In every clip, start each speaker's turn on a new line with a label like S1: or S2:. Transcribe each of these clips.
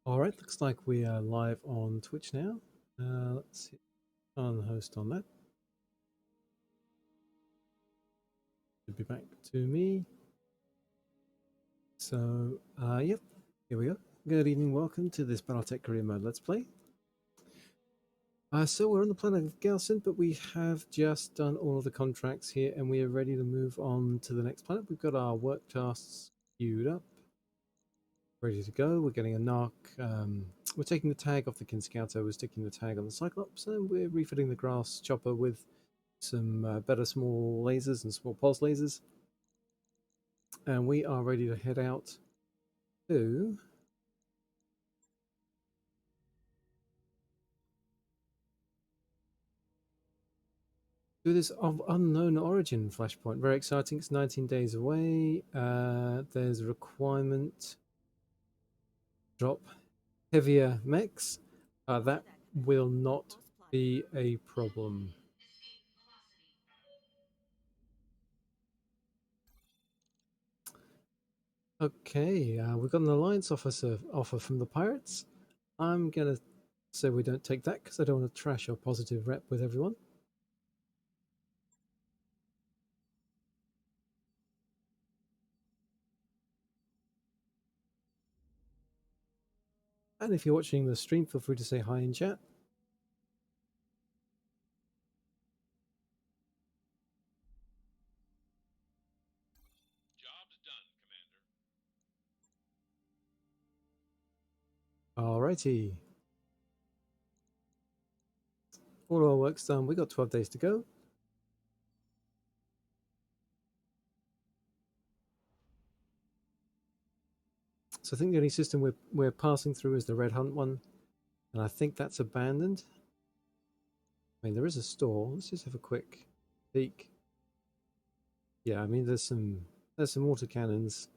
S1: Alright, looks like we are live on Twitch now. Let's hit on host on that. Should be back to me. So, yep, here we go. Good evening, welcome to this Battletech Career Mode Let's Play. So we're on the planet of Galson, but we have just done all of the contracts here and we are ready to move on to the next planet. We've got our work tasks queued up, ready to go. We're getting a knock. We're taking the tag off the Kinscouter, we're sticking the tag on the Cyclops, and we're refitting the grass chopper with some better small lasers and small pulse lasers. And we are ready to head out to do this of unknown origin flashpoint. Very exciting. It's 19 days away. There's a requirement drop heavier mechs. That will not be a problem. Okay, we've got an alliance offer from the pirates. I'm gonna say we don't take that because I don't want to trash our positive rep with everyone. And if you're watching the stream, feel free to say hi in chat. Alrighty. All our work's done. We've got 12 days to go. So I think the only system we're passing through is the Red Hunt one. And I think that's abandoned. I mean, there is a store. Let's just have a quick peek. Yeah, I mean, there's some water cannons.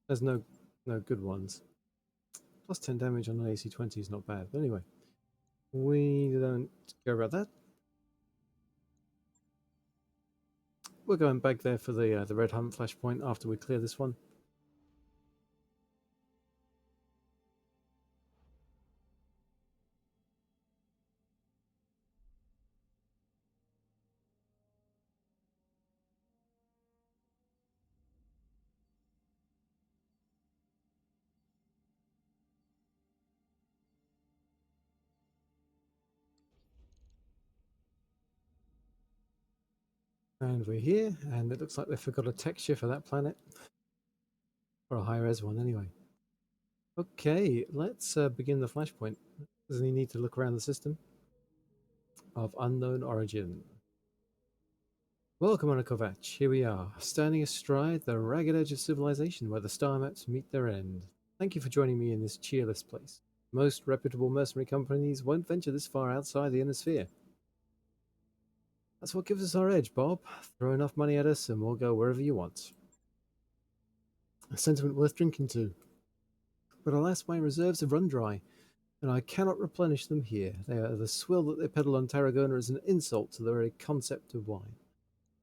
S1: There's no good ones. Plus 10 damage on an AC-20 is not bad. But anyway, we don't care about that. We're going back there for the Red Hunt flashpoint after we clear this one. And we're here, and it looks like they forgot a texture for that planet. Or a high-res one, anyway. Okay, let's begin the flashpoint. Doesn't he need to look around the system? Of unknown origin. Welcome on a Kovac. Here we are, standing astride the ragged edge of civilization where the star maps meet their end. Thank you for joining me in this cheerless place. Most reputable mercenary companies won't venture this far outside the inner sphere. That's what gives us our edge, Bob. Throw enough money at us and we'll go wherever you want. A sentiment worth drinking to. But alas, my reserves have run dry, and I cannot replenish them here. The swill that they peddle on Tarragona is an insult to the very concept of wine.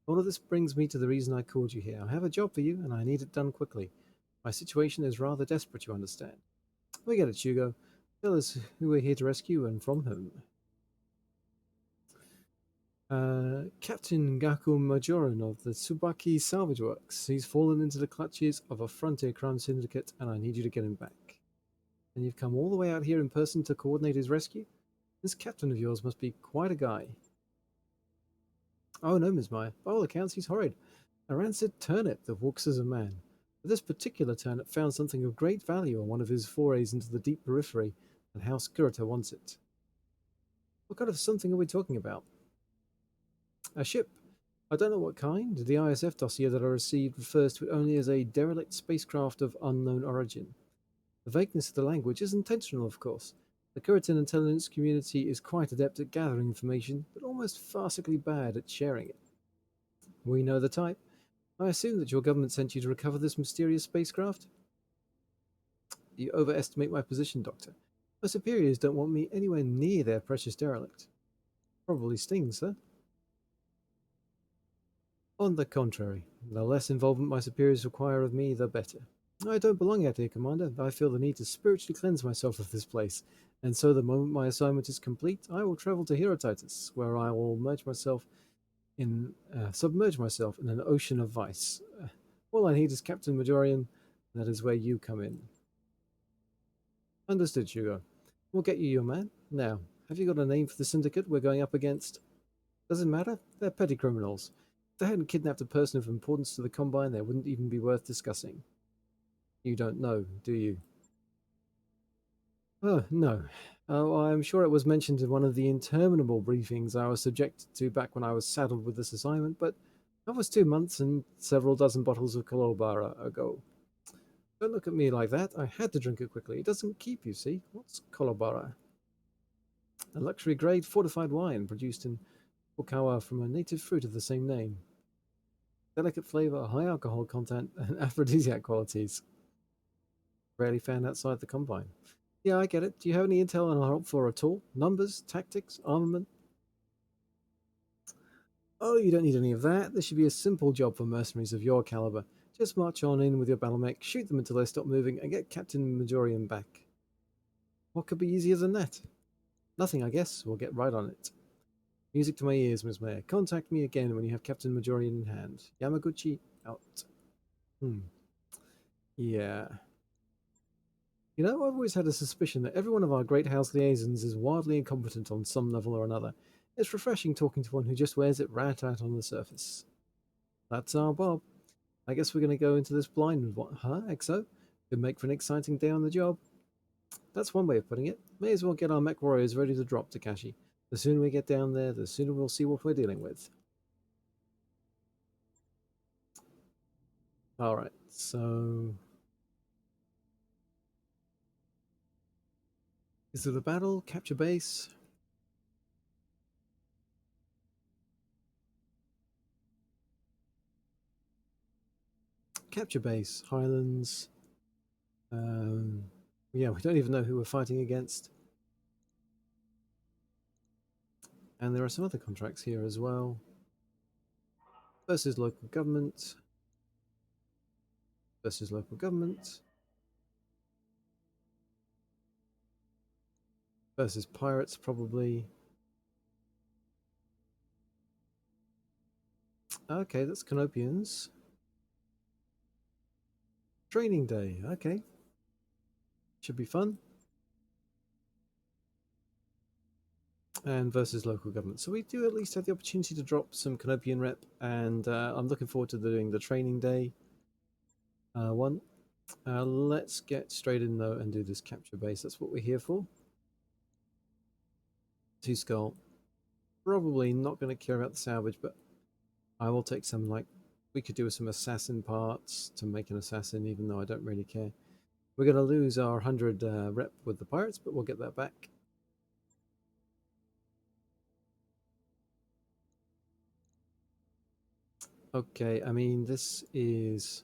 S1: All of this brings me to the reason I called you here. I have a job for you, and I need it done quickly. My situation is rather desperate, you understand. We get it, Hugo. Tell us who we're here to rescue and from whom. Captain Gaku Majoran of the Tsubaki Salvage Works. He's fallen into the clutches of a frontier crime syndicate, and I need you to get him back. And you've come all the way out here in person to coordinate his rescue? This captain of yours must be quite a guy. Oh no, Ms. Meyer. By all accounts, he's horrid. A rancid turnip that walks as a man. But this particular turnip found something of great value on one of his forays into the deep periphery, and House Kurita wants it. What kind of something are we talking about? A ship. I don't know what kind. The ISF dossier that I received refers to it only as a derelict spacecraft of unknown origin. The vagueness of the language is intentional, of course. The Kuritan intelligence community is quite adept at gathering information, but almost farcically bad at sharing it. We know the type. I assume that your government sent you to recover this mysterious spacecraft? You overestimate my position, Doctor. My superiors don't want me anywhere near their precious derelict. Probably stings, sir. On the contrary, the less involvement my superiors require of me, the better. I don't belong out here, Commander. I feel the need to spiritually cleanse myself of this place, and so the moment my assignment is complete, I will travel to Herotitus, where I will submerge myself in an ocean of vice. All I need is Captain Majorian. That is where you come in. Understood, Hugo. We'll get you your man. Now, have you got a name for the syndicate we're going up against? Doesn't matter. They're petty criminals. If they hadn't kidnapped a person of importance to the Combine, they wouldn't even be worth discussing. You don't know, do you? Oh, no. Oh, I'm sure it was mentioned in one of the interminable briefings I was subjected to back when I was saddled with this assignment, but that was 2 months and several dozen bottles of Colobara ago. Don't look at me like that. I had to drink it quickly. It doesn't keep, you see. What's Colobara? A luxury grade fortified wine produced in Okawa from a native fruit of the same name. Delicate flavor, high alcohol content, and aphrodisiac qualities. Rarely found outside the Combine. Yeah, I get it. Do you have any intel on our help for at all? Numbers, tactics, armament? Oh, you don't need any of that. This should be a simple job for mercenaries of your caliber. Just march on in with your battle mech, shoot them until they stop moving, and get Captain Majorian back. What could be easier than that? Nothing, I guess. We'll get right on it. Music to my ears, Ms. Mayor. Contact me again when you have Captain Majorian in hand. Yamaguchi, out. Yeah. You know, I've always had a suspicion that every one of our great house liaisons is wildly incompetent on some level or another. It's refreshing talking to one who just wears it right out on the surface. That's our Bob. I guess we're going to go into this blind with what? Huh, Exo? Could make for an exciting day on the job. That's one way of putting it. May as well get our mech warriors ready to drop, Takashi. The sooner we get down there, the sooner we'll see what we're dealing with. Alright, so... Is it a battle? Capture base? Capture base. Highlands. Yeah, we don't even know who we're fighting against. And there are some other contracts here as well. Versus local government. Versus local government. Versus pirates, probably. Okay, that's Canopians. Training day, okay. Should be fun. And versus local government. So we do at least have the opportunity to drop some Canopian rep, and I'm looking forward to doing the training day one. Let's get straight in though and do this capture base. That's what we're here for. 2 skull. Probably not going to care about the salvage, but I will take some, like, we could do with some assassin parts to make an assassin, even though I don't really care. We're going to lose our 100 rep with the pirates, but we'll get that back. Okay, I mean, this is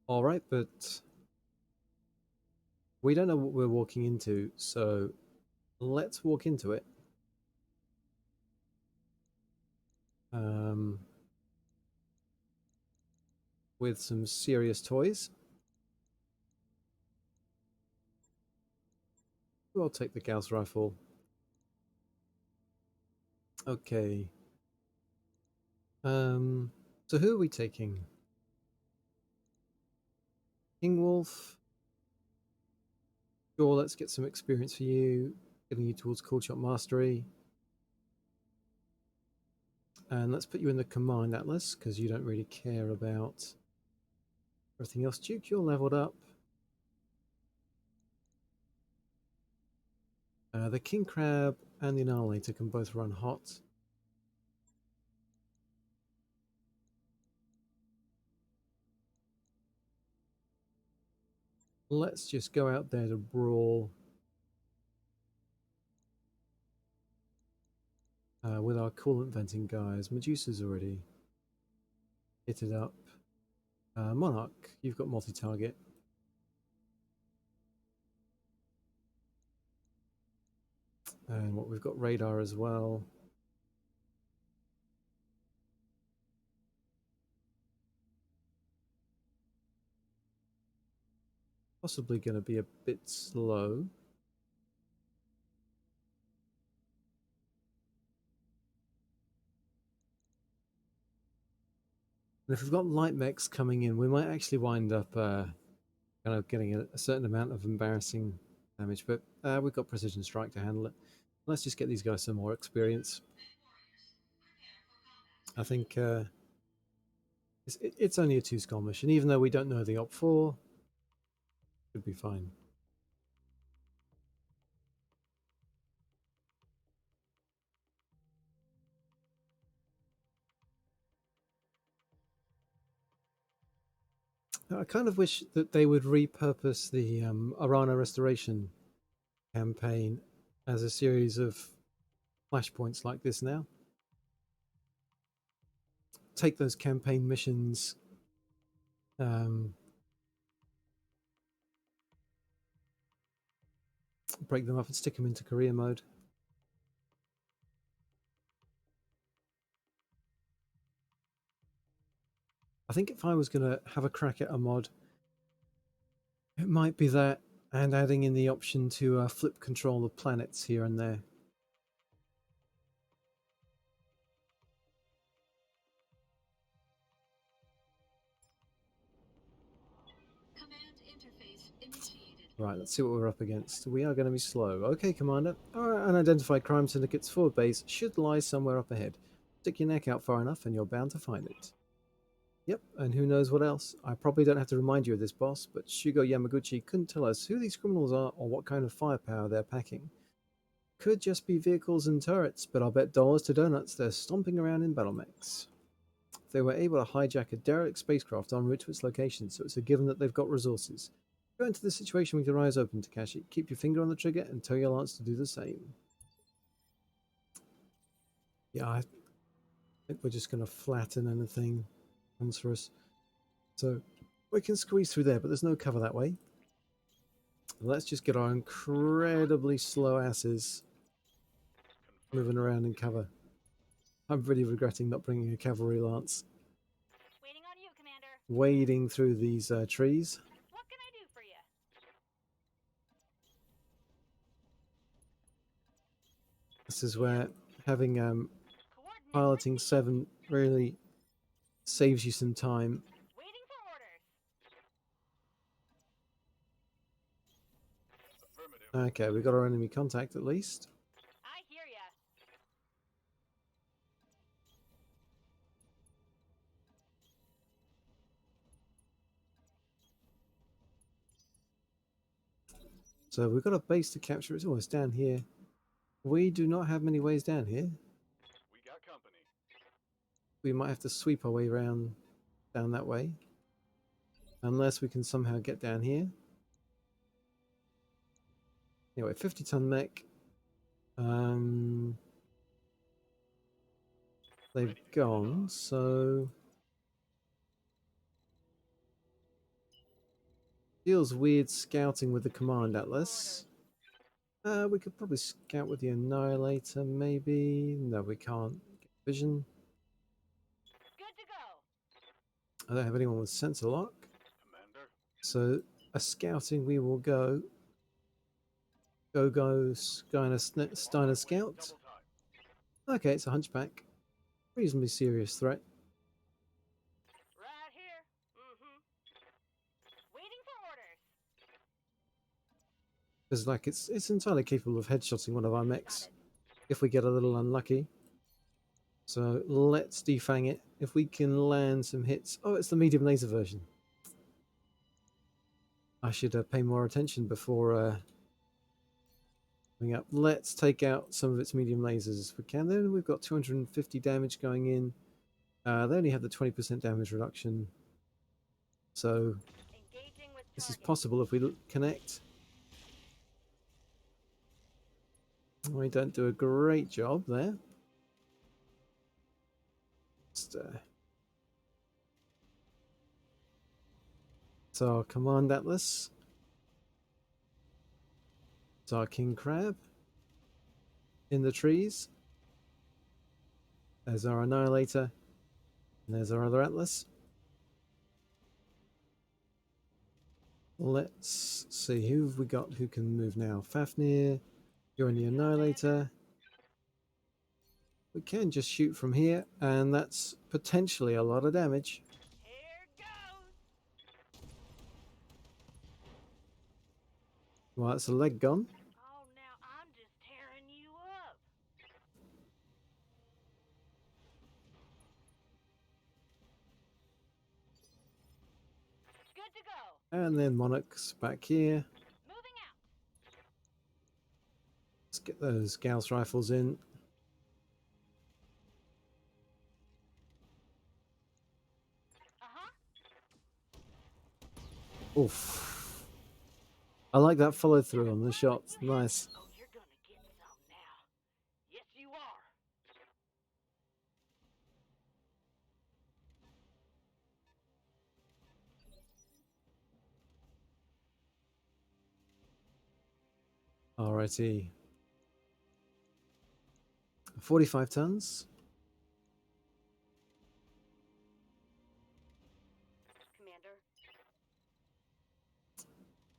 S1: alright, but we don't know what we're walking into, so let's walk into it. With some serious toys. We'll take the Gauss rifle. Okay. So who are we taking? King Wolf. Sure, let's get some experience for you, getting you towards Cool Shot Mastery. And let's put you in the Command Atlas, because you don't really care about everything else. Duke, you're leveled up. The King Crab and the Annihilator can both run hot. Let's just go out there to brawl with our coolant venting guys. Medusa's already hit it up. Monarch, you've got multi-target. And what we've got radar as well. possibly going to be a bit slow. And if we've got light mechs coming in, we might actually wind up kind of getting a certain amount of embarrassing damage. But we've got Precision Strike to handle it. Let's just get these guys some more experience. I think it's only a 2-skull mission, even though we don't know the Op 4. Should be fine. I kind of wish that they would repurpose the Arana Restoration campaign as a series of flashpoints like this now. Take those campaign missions, break them up and stick them into career mode. I think if I was going to have a crack at a mod, it might be that, and adding in the option to flip control of planets here and there. Right, let's see what we're up against. We are going to be slow. Okay, Commander. Our unidentified crime syndicate's forward base should lie somewhere up ahead. Stick your neck out far enough and you're bound to find it. Yep, and who knows what else. I probably don't have to remind you of this, boss, but Shugo Yamaguchi couldn't tell us who these criminals are or what kind of firepower they're packing. Could just be vehicles and turrets, but I'll bet dollars to donuts they're stomping around in battle mechs. They were able to hijack a derelict spacecraft en route to its location, so it's a given that they've got resources. Go into the situation with your eyes open, Takashi. Keep your finger on the trigger and tell your lance to do the same. Yeah, I think we're just going to flatten anything that comes for us. So we can squeeze through there, but there's no cover that way. Let's just get our incredibly slow asses moving around in cover. I'm really regretting not bringing a cavalry lance.
S2: Waiting on you, Commander.
S1: Wading through these trees.
S2: What can I do for you?
S1: This is where having piloting 7 really saves you some time.
S2: Waiting for orders.
S1: Okay, we got our enemy contact at least.
S2: I hear ya.
S1: So we've got a base to capture. It's almost down here. We do not have many ways down here.
S3: We got company.
S1: We might have to sweep our way around down that way. Unless we can somehow get down here. Anyway, 50-ton mech. They've gone, so... Feels weird scouting with the Command Atlas. We could probably scout with the Annihilator, maybe. No, we can't. Get vision.
S2: Good to go.
S1: I don't have anyone with sensor lock.
S3: Commander.
S1: So, a scouting we will go. Go, Steiner Scout. Okay, it's a hunchback. Reasonably serious threat.
S2: Right here. Waiting for orders.
S1: Because like it's entirely capable of headshotting one of our mechs if we get a little unlucky. So let's defang it. If we can land some hits. Oh, it's the medium laser version. I should pay more attention before coming up. Let's take out some of its medium lasers if we can. Then we've got 250 damage going in. They only have the 20% damage reduction. So this is possible if we connect. We don't do a great job there. Just, it's our Command Atlas. It's our King Crab. In the trees. There's our Annihilator. And there's our other Atlas. Let's see, who have we got who can move now? Fafnir, you're in the Annihilator. We can just shoot from here, and that's potentially a lot of damage.
S2: Here goes.
S1: Well, that's a leg gone.
S2: Oh, now I'm just tearing you up. Good to go.
S1: And then Monarch's back here.
S2: Moving out.
S1: Let's get those Gauss rifles in.
S2: Uh-huh.
S1: Oof. I like that follow through on the shot. Nice.
S2: Oh, you're gonna get some now. Yes, you are.
S1: Alrighty. 45 tons.
S2: Commander.
S1: I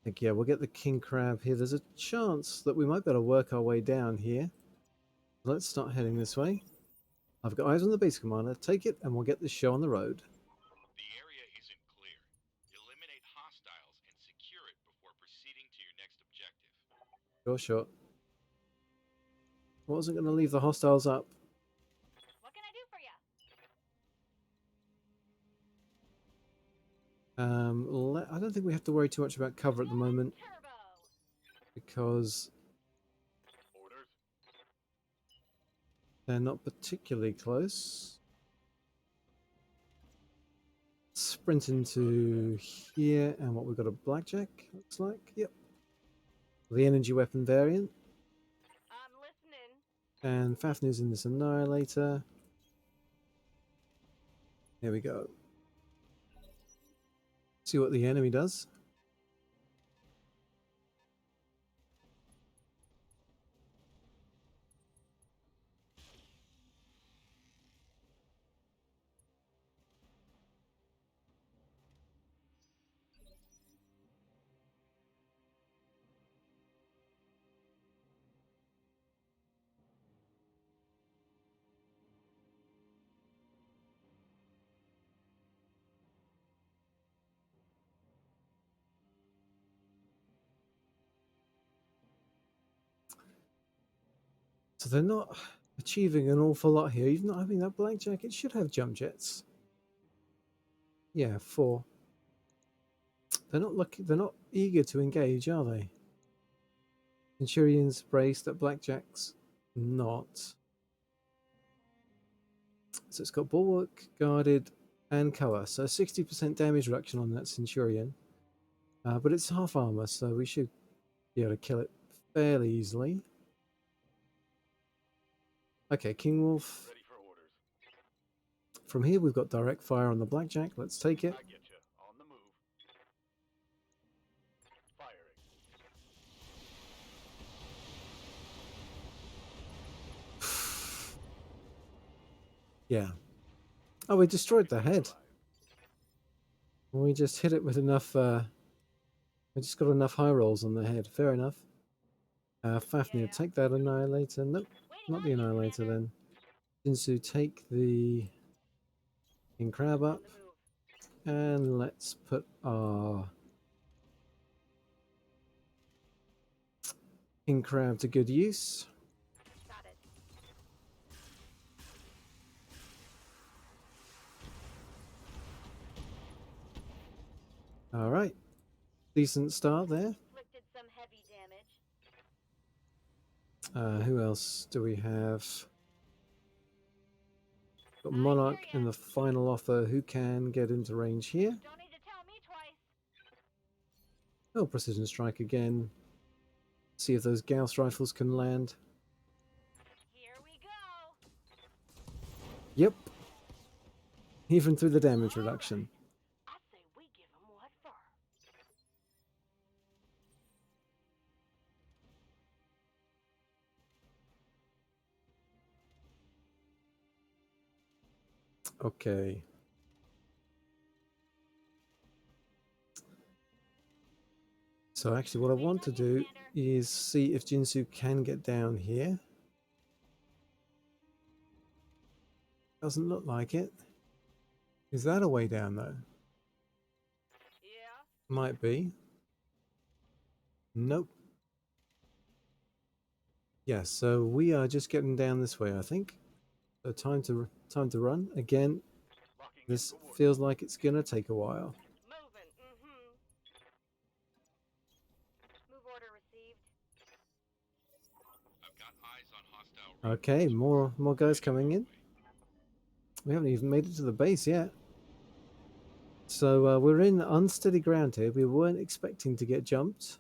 S1: think, yeah, we'll get the king crab here. There's a chance that we might be able to work our way down here. Let's start heading this way. I've got eyes on the base commander. Take it, and we'll get this show on the road.
S4: The area isn't clear. Eliminate hostiles and secure it before proceeding to your next objective.
S1: Sure, sure. Wasn't going to leave the hostiles up.
S2: What can I do for you?
S1: I don't think we have to worry too much about cover at the moment
S2: Turbo.
S1: because
S3: Orders.
S1: they're not particularly close. Sprint into here, and what we've got a blackjack, looks like. Yep. The energy weapon variant.
S2: I'm listening.
S1: And Fafnir's in this Annihilator. Here we go. See what the enemy does. So they're not achieving an awful lot here. Even though having that blackjack, it should have jump jets. Yeah, 4. They're not lucky. They're not eager to engage, are they? Centurion's braced, that blackjack's not. So it's got bulwark, guarded, and cover. So 60% damage reduction on that Centurion. But it's half armor, so we should be able to kill it fairly easily. Okay, King Wolf.
S3: Ready for orders.
S1: From here, we've got direct fire on the blackjack. Let's take it.
S3: I get you. On the move. Firing.
S1: Yeah. Oh, we destroyed the head. We just hit it with enough. We just got enough high rolls on the head. Fair enough. Fafnir,
S2: Yeah.
S1: take that Annihilator. Nope,
S2: Waiting
S1: not
S2: on
S1: the
S2: you,
S1: Annihilator
S2: Commander.
S1: then. Jinsu, take the King Crab
S2: On
S1: up.
S2: the move.
S1: And let's put our King Crab to good use.
S2: Got it.
S1: Alright. Decent start there.
S2: Inflicted some heavy damage.
S1: Who else do we have? Got
S2: I hear
S1: Monarch in
S2: ya.
S1: the final offer. Who can get into range here?
S2: Don't need to tell me twice.
S1: Oh, precision strike again. See if those Gauss rifles can land.
S2: Here we go.
S1: Yep. Even through the damage reduction.
S2: I say we give 'em what for.
S1: Okay. So actually what I want to do is see if Jinsu can get down here. Doesn't look like it. Is that a way down though?
S2: Yeah.
S1: Might be. Nope. Yeah, so we are just getting down this way, I think. So time to run. Again,
S3: Locking in
S1: this
S3: coordinates.
S1: feels like it's gonna take a while.
S2: Moving. Mm-hmm. Move order received.
S4: I've got eyes on hostile
S1: Okay,
S4: reinforcements.
S1: more guys
S4: Heading
S1: coming
S4: your
S1: in.
S4: way.
S1: We haven't even made it to the base yet. So we're in unsteady ground here. We weren't expecting to get jumped.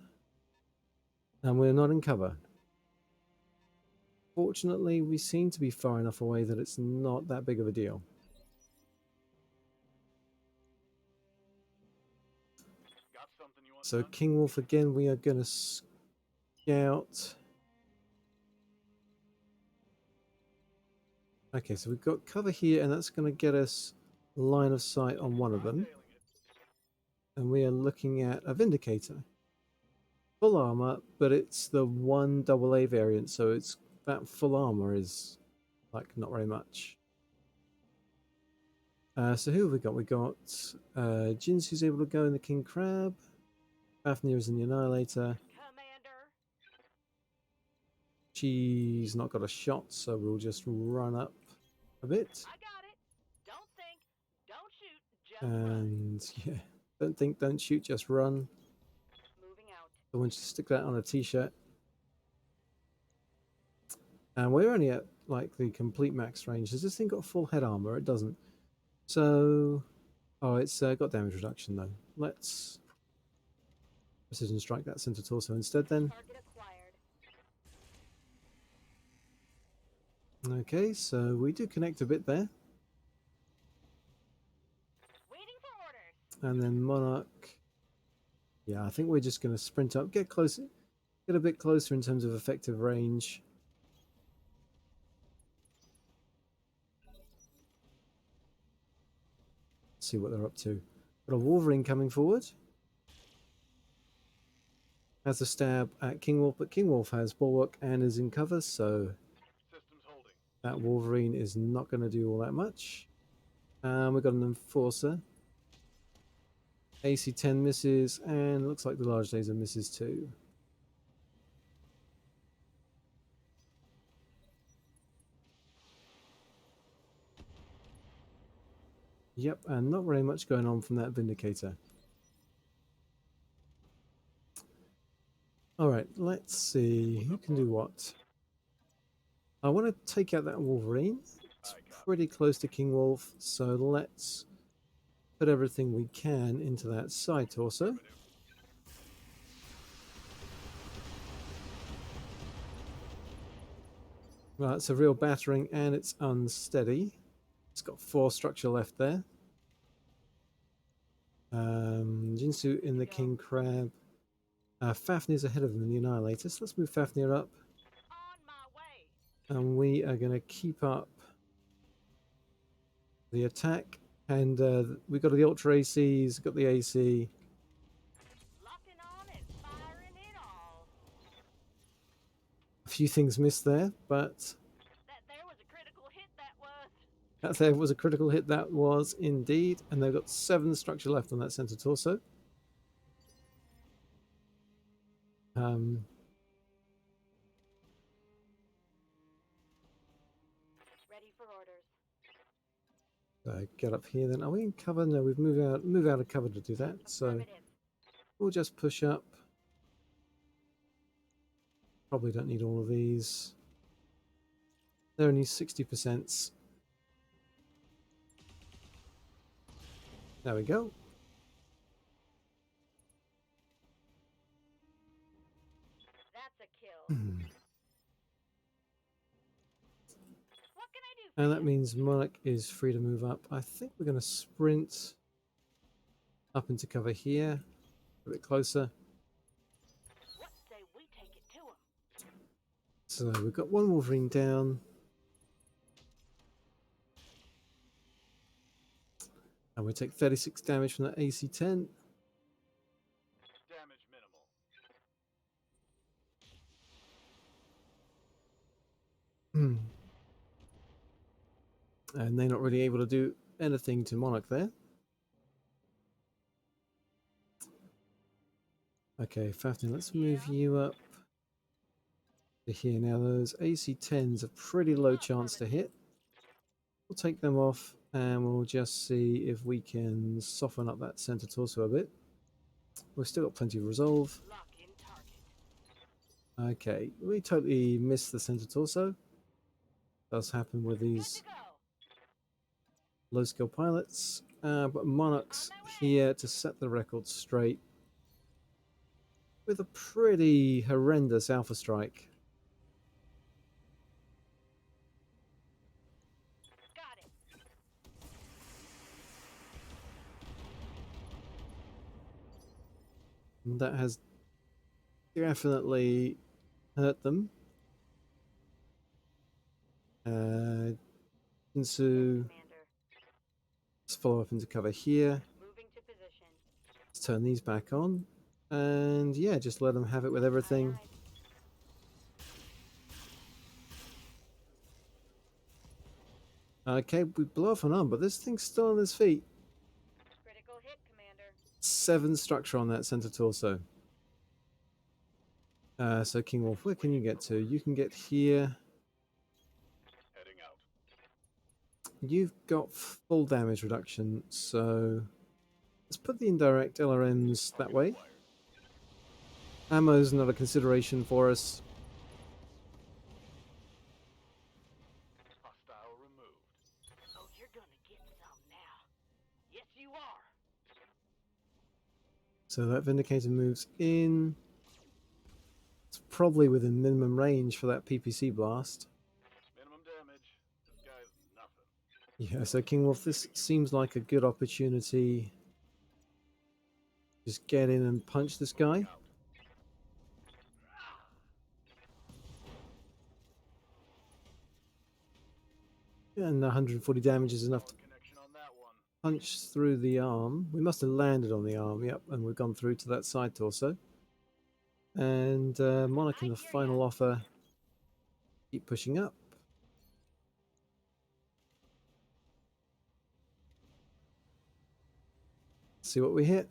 S1: And we're not in cover. Fortunately, we seem to be far enough away that it's not that big of a deal.
S3: Got something you want
S1: So
S3: done?
S1: King Wolf again, we are going to scout. Okay, so we've got cover here, and that's going to get us line of sight on one of them.
S3: Hightailing it.
S1: And we are looking at a Vindicator. Full armor, but it's the one AA variant, so it's that full armor is like not very much. So who have we got? We got Jinsu's able to go in the King Crab. Fafnir is in the Annihilator.
S2: Commander.
S1: She's not got a shot, so we'll just run up a bit.
S2: I got it. Don't think. Don't shoot. Just run.
S1: And yeah, don't think, don't shoot, just run.
S2: Moving out.
S1: I want you to stick that on a t-shirt. And we're only at like the complete max range. Does this thing got full head armor? It doesn't. So, oh, it's got damage reduction though. Let's precision strike that center torso instead then.
S2: Target acquired.
S1: Okay, so we do connect a bit there.
S2: Waiting for orders.
S1: And then Monarch. Yeah, I think we're just going to sprint up, get closer, get a bit closer in terms of effective range. See what they're up to. Got a Wolverine coming forward. Has a stab at King Wolf, but King Wolf has Bulwark and is in cover, so
S3: Systems holding.
S1: that Wolverine is not going to do all that much. We've got an Enforcer. AC-10 misses, and looks like the large laser misses too. Yep, and not very much going on from that Vindicator. Alright, let's see. Who can do what? I want to take out that Wolverine. It's pretty close to King Wolf, so let's put everything we can into that side torso. Well, it's a real battering and it's unsteady. It's got 4 structure left there. Jinsu in the King Crab. Fafnir's ahead of them in the Annihilator, so let's move Fafnir up.
S2: On my way.
S1: And we are going to keep up the attack. And we've got the Ultra ACs, got the AC.
S2: Locking on and firing it all.
S1: A few things missed there, but
S2: That there was a critical hit, that was.
S1: that there was a critical hit, that was indeed. And they've got 7 structure left on that center torso.
S2: Ready for orders.
S1: Get up here then. Are we in cover? No, we've moved out of cover to do that. So
S2: Affirmative.
S1: we'll just push up. Probably don't need all of these. They're only 60%. There we go.
S2: That's a kill. What can I do for
S1: And that
S2: you?
S1: means Monarch is free to move up. I think we're going to sprint up into cover here. A bit closer.
S2: What say we take it to him?
S1: So we've got one Wolverine down. And we take 36 damage from that AC-10.
S3: Damage minimal.
S1: And they're not really able to do anything to Monarch there. Okay, Fafnir, let's move you up to here. Now, those AC-10s are pretty low chance to hit. We'll take them off and we'll just see if we can soften up that center torso a bit. We've still got plenty of resolve.
S2: Lock in target.
S1: Okay, we totally missed the center torso. Does happen with
S2: Good
S1: these
S2: to go.
S1: low skill pilots. But Monarch's here to set the record straight with a pretty horrendous alpha strike.
S2: Got it.
S1: And that has definitely hurt them. Into
S2: Commander.
S1: let's follow up into cover here.
S2: Moving to position.
S1: Let's turn these back on. And yeah, just let them have it with everything.
S2: Aye, aye.
S1: Okay, we blow off an arm, but this thing's still on its feet.
S2: Critical hit, Commander.
S1: 7 structure on that center torso. So King Wolf, where can you get to? You can get here.
S3: Heading out.
S1: You've got full damage reduction, so let's put the indirect LRMs that way. Ammo's not a consideration for us.
S3: Hostile removed.
S2: Oh, you're gonna get some now. Yes, you are.
S1: So that Vindicator moves in. It's probably within minimum range for that PPC blast.
S3: Minimum damage. This guy's nothing.
S1: Yeah, so King Wolf, this seems like a good opportunity. Just get in and punch this guy.
S3: Out.
S1: And 140 damage is enough to
S3: Connection on that one.
S1: punch through the arm. We must have landed on the arm, yep, and we've gone through to that side torso. And Monarch in the final offer. Keep pushing up. See what we hit.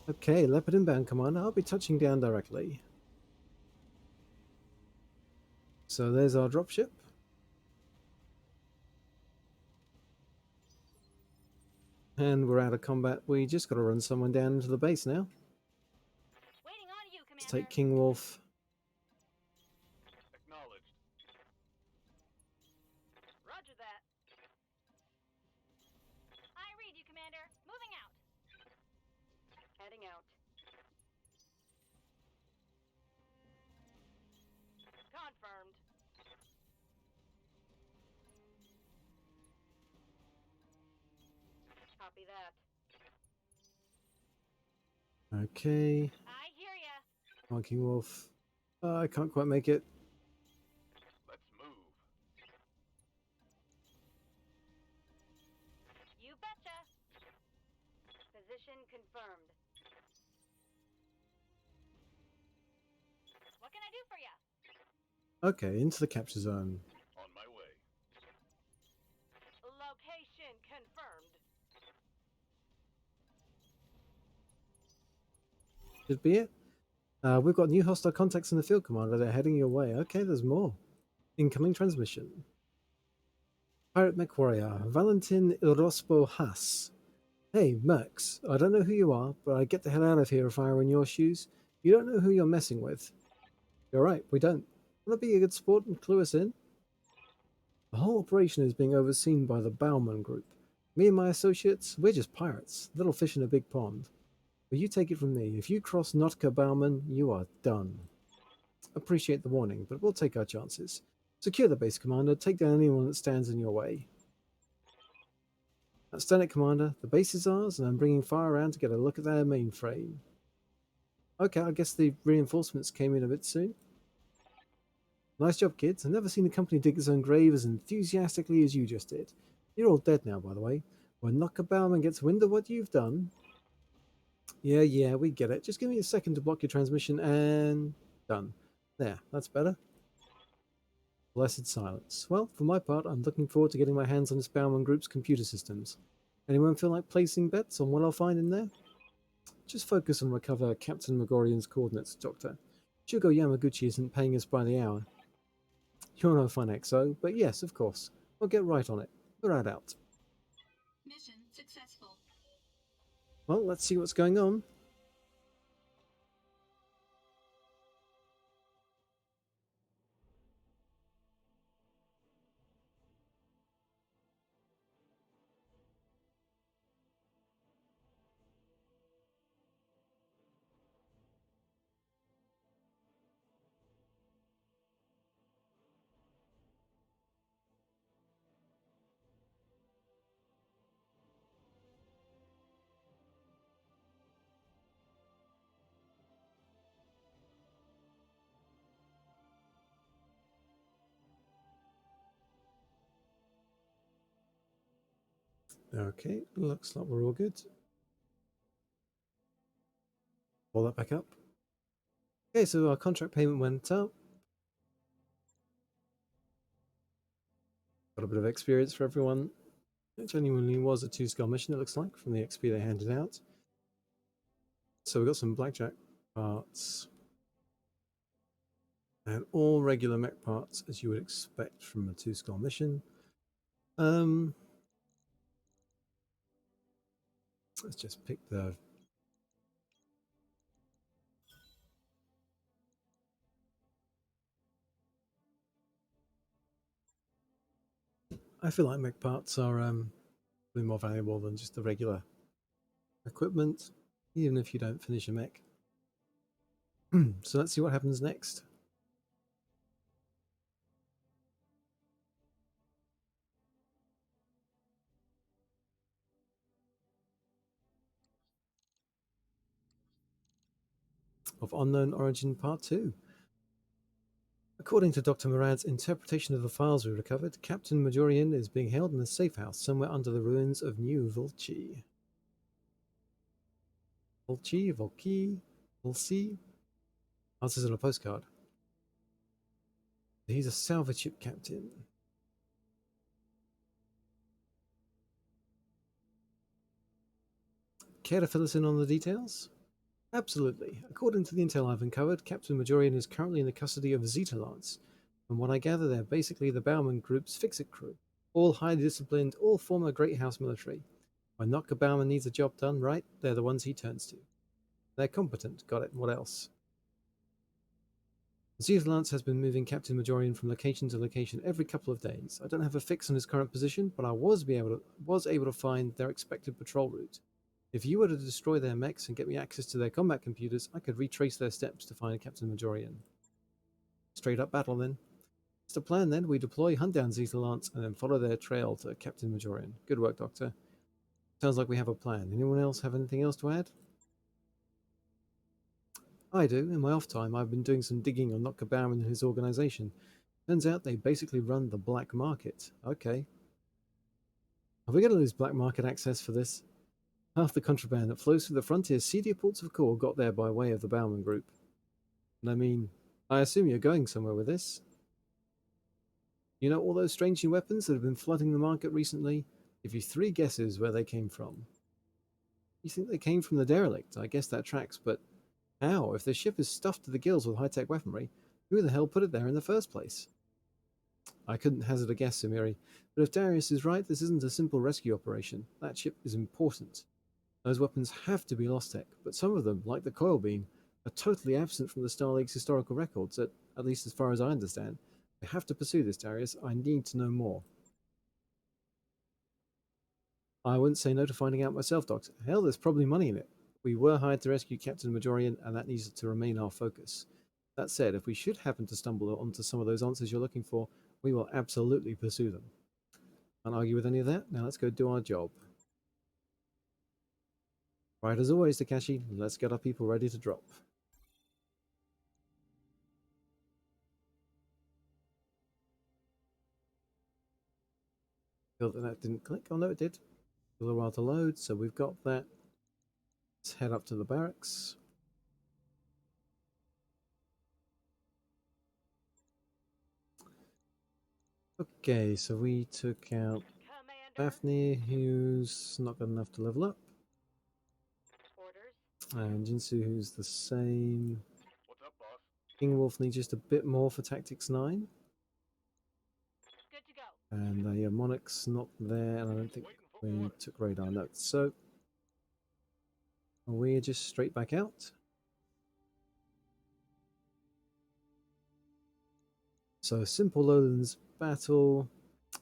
S1: Okay, Leopard inbound, Commander. I'll be touching down directly. So there's our dropship. And we're out of combat. We just got to run someone down into the base now.
S2: Waiting on you,
S1: Let's
S2: Commander.
S1: take King Wolf.
S3: Acknowledged.
S2: Roger that. I read you, Commander. Moving out. Heading out. Confirmed. Copy that.
S1: Okay.
S2: I hear ya.
S1: Come on, King Wolf. I can't quite make it.
S3: Let's move.
S2: You betcha. Position confirmed. What can I do for ya?
S1: Okay, into the capture zone.
S3: On my way.
S2: Location confirmed.
S1: Should be it. We've got new hostile contacts in the field, Commander. They're heading your way. Okay, there's more. Incoming transmission. Pirate Mech Warrior, Valentin Irospo Haas. Hey, Mercs. I don't know who you are, but I'd get the hell out of here if I were in your shoes. You don't know who you're messing with. You're right, we don't. Want to be a good sport and clue us in? The whole operation is being overseen by the Bauman Group. Me and my associates, we're just pirates, little fish in a big pond. But you take it from me, if you cross Notka Bauman, you are done. Appreciate the warning, but we'll take our chances. Secure the base, Commander. Take down anyone that stands in your way. That's done it, Commander. The base is ours, and I'm bringing fire around to get a look at their mainframe. Okay, I guess the reinforcements came in a bit soon. Nice job, kids. I've never seen a company dig its own grave as enthusiastically as you just did. You're all dead now, by the way. When Notka Bauman gets wind of what you've done... Yeah, we get it. Just give me a second to block your transmission and... Done. There, that's better. Blessed silence. Well, for my part, I'm looking forward to getting my hands on this Bauman Group's computer systems. Anyone feel like placing bets on what I'll find in there? Just focus and recover Captain Megorian's coordinates, Doctor. Shugo Yamaguchi isn't paying us by the hour. You're no fun, XO, but yes, of course. I'll get right on it. We're out.
S2: Mission successful.
S1: Well, let's see what's going on. Okay, looks like we're all good. Pull that back up. Okay, so our contract payment went up. Got a bit of experience for everyone. It genuinely was a 2-skull mission, it looks like, from the XP they handed out. So we got some blackjack parts. And all regular mech parts, as you would expect from a 2-skull mission. Let's just pick the... I feel like mech parts are really more valuable than just the regular equipment, even if you don't finish a mech. So let's see what happens next. Of Unknown Origin Part 2. According to Dr. Murad's interpretation of the files we recovered, Captain Majorian is being held in a safe house somewhere under the ruins of New Volchi. Volci? Answers on a postcard. He's a salvage ship captain. Care to fill us in on the details? Absolutely. According to the intel I've uncovered, Captain Majorian is currently in the custody of Zeta Lance. From what I gather, they're basically the Bauman Group's fix-it crew. All highly disciplined, all former Great House military. When Notka Bauman needs a job done right, they're the ones he turns to. They're competent, got it, what else? Zeta Lance has been moving Captain Majorian from location to location every couple of days. I don't have a fix on his current position, but I was able to find their expected patrol route. If you were to destroy their mechs and get me access to their combat computers, I could retrace their steps to find Captain Majorian. Straight up battle then. It's the plan then. We deploy, hunt down Zeta Lance, and then follow their trail to Captain Majorian. Good work, Doctor. Sounds like we have a plan. Anyone else have anything else to add? I do. In my off time, I've been doing some digging on Notka Bauman and his organization. Turns out they basically run the black market. Okay. Are we going to lose black market access for this? Half the contraband that flows through the frontier's seedier ports of call got there by way of the Bauman Group. And I mean, I assume you're going somewhere with this. You know all those strange new weapons that have been flooding the market recently? Give you 3 guesses where they came from. You think they came from the derelict? I guess that tracks, but how? If the ship is stuffed to the gills with high-tech weaponry, who the hell put it there in the first place? I couldn't hazard a guess, Samiri, but if Darius is right, this isn't a simple rescue operation. That ship is important. Those weapons have to be lost tech, but some of them, like the coil beam, are totally absent from the Star League's historical records, at least as far as I understand. We have to pursue this, Darius. I need to know more. I wouldn't say no to finding out myself, Doctor. Hell, there's probably money in it. We were hired to rescue Captain Majorian, and that needs to remain our focus. That said, if we should happen to stumble onto some of those answers you're looking for, we will absolutely pursue them. Can't argue with any of that. Now let's go do our job. Right as always, Takashi, let's get our people ready to drop. Feel that didn't click. Oh no, it did. A little while to load, so we've got that. Let's head up to the barracks. Okay, so we took out
S2: Commander.
S1: Fafnir, who's not good enough to level up,
S2: Orders.
S1: and Jinsu, who's the same.
S3: What's up, boss?
S1: King Wolf needs just a bit more for Tactics 9.
S2: Good to go.
S1: And yeah, Monarch's not there, and I don't think
S3: Waiting for
S1: we
S3: orders.
S1: took radar notes. So we're just straight back out. So simple lowlands battle.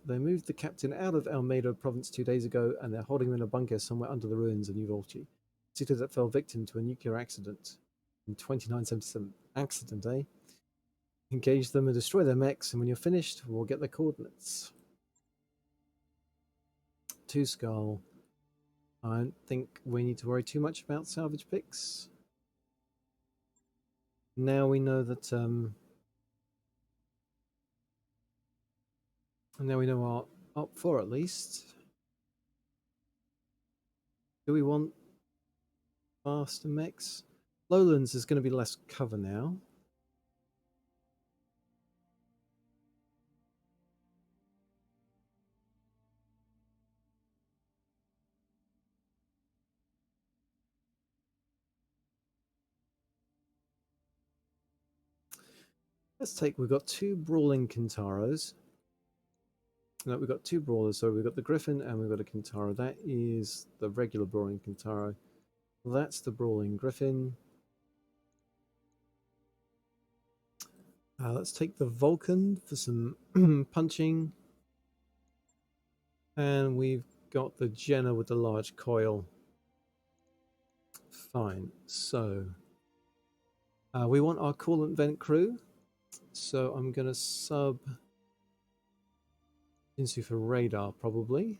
S1: They moved the captain out of Almeida province 2 days ago, and they're holding him in a bunker somewhere under the ruins of Uvalchi, city that fell victim to a nuclear accident in 2977. Accident, eh? Engage them and destroy their mechs, and when you're finished, we'll get their coordinates. 2 skull. I don't think we need to worry too much about salvage picks. Now we know that now we know our up 4 at least. Do we want faster mechs? Lowlands is going to be less cover now. Let's take, we've got 2 brawling Kintaros. No, we've got 2 brawlers, so we've got the Griffin and we've got a Kintaro. That is the regular brawling Kintaro. That's the brawling Griffin. Let's take the Vulcan for some punching. And we've got the Jenna with the large coil. Fine, so we want our coolant vent crew. So I'm going to sub Jinsu for radar, probably.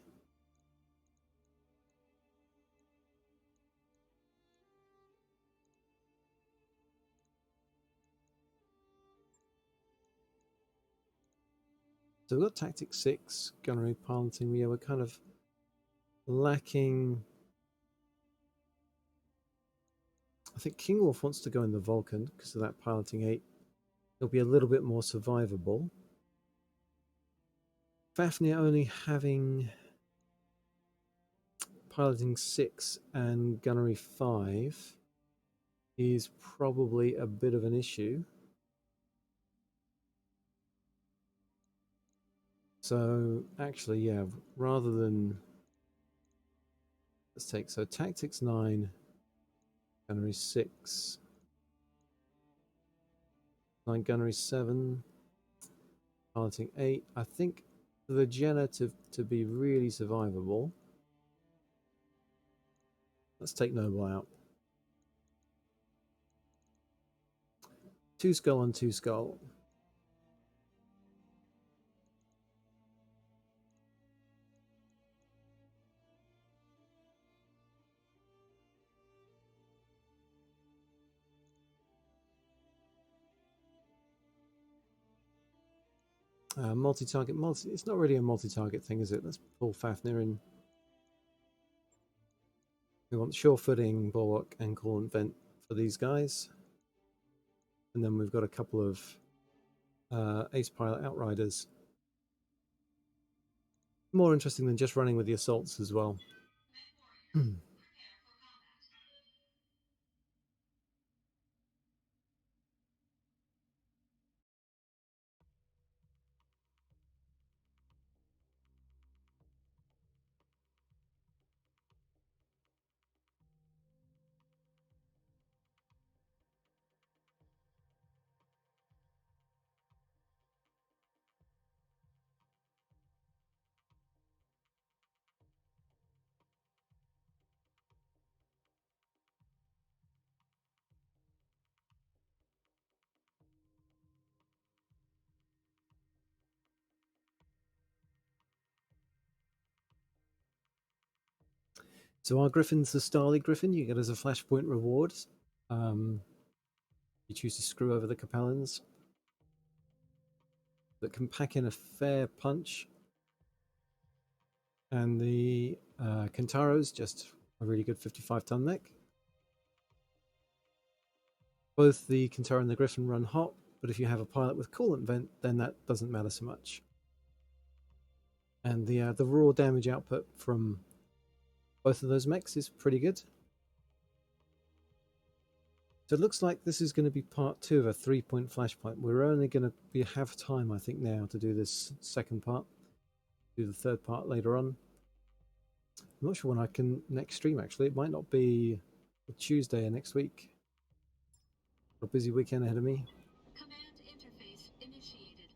S1: So we've got Tactic 6, Gunnery Piloting. Yeah, we're kind of lacking. I think King Wolf wants to go in the Vulcan because of that Piloting 8. It'll be a little bit more survivable. Fafnir only having Piloting 6 and Gunnery 5 is probably a bit of an issue. So actually, yeah, rather than, let's take, so Tactics 9, Gunnery 6, 9 Gunnery 7, Piloting 8. I think the Jenna to be really survivable. Let's take Noble out. 2 skull and 2 skull. Multi-target, it's not really a multi-target thing, is it? Let's pull Fafnir in. We want sure footing, bulwark, and coolant vent for these guys. And then we've got a couple of ace pilot outriders. More interesting than just running with the assaults as well. So our Griffin's the Starly Griffin. You get as a flashpoint reward. You choose to screw over the Capellans. That can pack in a fair punch. And the Kintaro's just a really good 55-ton mech. Both the Kintaro and the Griffin run hot, but if you have a pilot with coolant vent, then that doesn't matter so much. And the raw damage output from both of those mechs is pretty good. So it looks like this is going to be part 2 of a 3-point flashpoint. We're only going to have time, I think, now to do this second part. Do the third part later on. I'm not sure when I can next stream, actually. It might not be Tuesday of next week. Got a busy weekend ahead of me.
S2: Command interface initiated.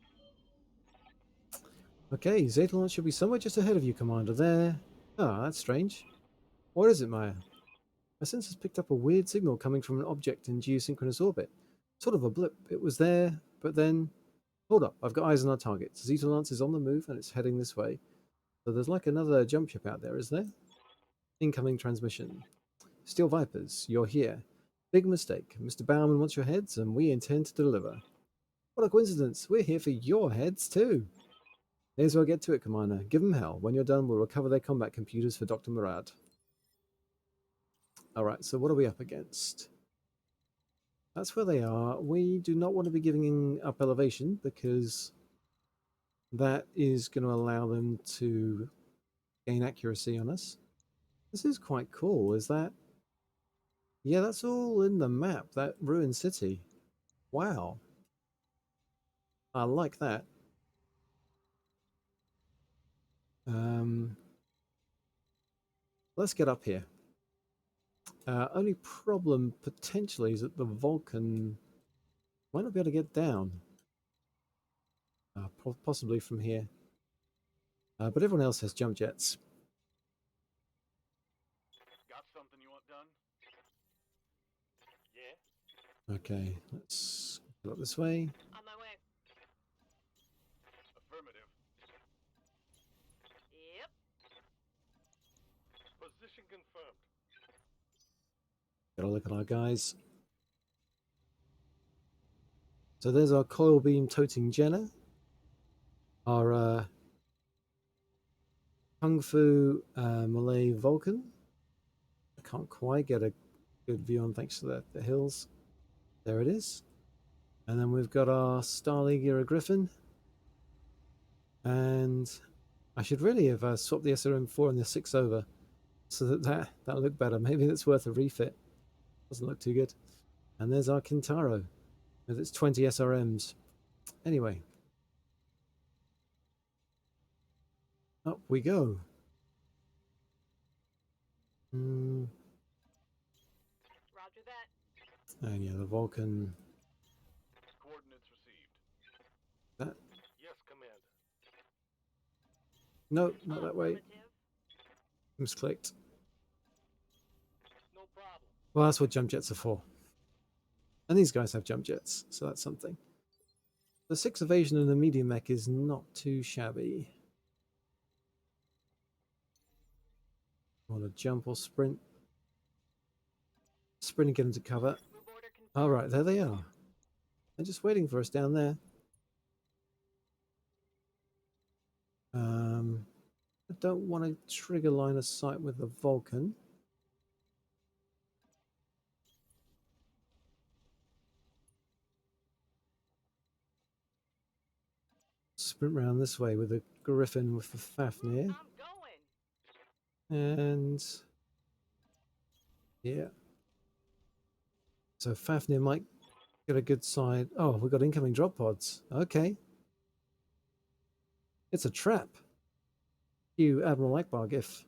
S1: Okay, Zeta launch should be somewhere just ahead of you, Commander. There. Ah, that's strange. What is it, Maya? My sensors picked up a weird signal coming from an object in geosynchronous orbit. Sort of a blip. It was there, but then... Hold up, I've got eyes on our target. Zeta Lance is on the move and it's heading this way. So there's like another jump ship out there, is there? Incoming transmission. Steel Vipers, you're here. Big mistake. Mr. Bauman wants your heads and we intend to deliver. What a coincidence. We're here for your heads too. May as well get to it, Commander. Give them hell. When you're done, we'll recover their combat computers for Dr. Murad. Alright, so what are we up against? That's where they are. We do not want to be giving up elevation because that is going to allow them to gain accuracy on us. This is quite cool. Is that... Yeah, that's all in the map, that ruined city. Wow. I like that. Let's get up here. Only problem potentially is that the Vulcan might not be able to get down. Possibly from here. But everyone else has jump jets.
S3: Got something you want done? Yeah.
S1: Okay, let's go up this way.
S2: On my way.
S3: Affirmative.
S2: Yep.
S3: Position confirmed.
S1: Gotta look at our guys. So there's our coil beam toting Jenna. Our Kung Fu Malay Vulcan. I can't quite get a good view on thanks to the hills. There it is. And then we've got our Starleague era Griffin. And I should really have swapped the SRM4 and the 6 over so that'll look better. Maybe that's worth a refit. Doesn't look too good. And there's our Kintaro with its 20 SRMs. Anyway. Up we go.
S2: Roger that.
S1: And yeah, the Vulcan.
S3: Coordinates received.
S1: That?
S3: Yes, Commander.
S1: No, not that way.
S2: Affirmative.
S1: Misclicked.
S3: No problem.
S1: Well, that's what jump jets are for. And these guys have jump jets, so that's something. The 6 evasion and the medium mech is not too shabby. Want to jump or sprint? Sprint and get into cover.
S2: Move order confirmed.
S1: Alright, there they are. They're just waiting for us down there. I don't want to trigger line of sight with the Vulcan. Sprint round this way with the Griffin with the Fafnir.
S2: I'm going.
S1: And yeah. So Fafnir might get a good side. Oh, we've got incoming drop pods. Okay. It's a trap. You Admiral Akbar gif.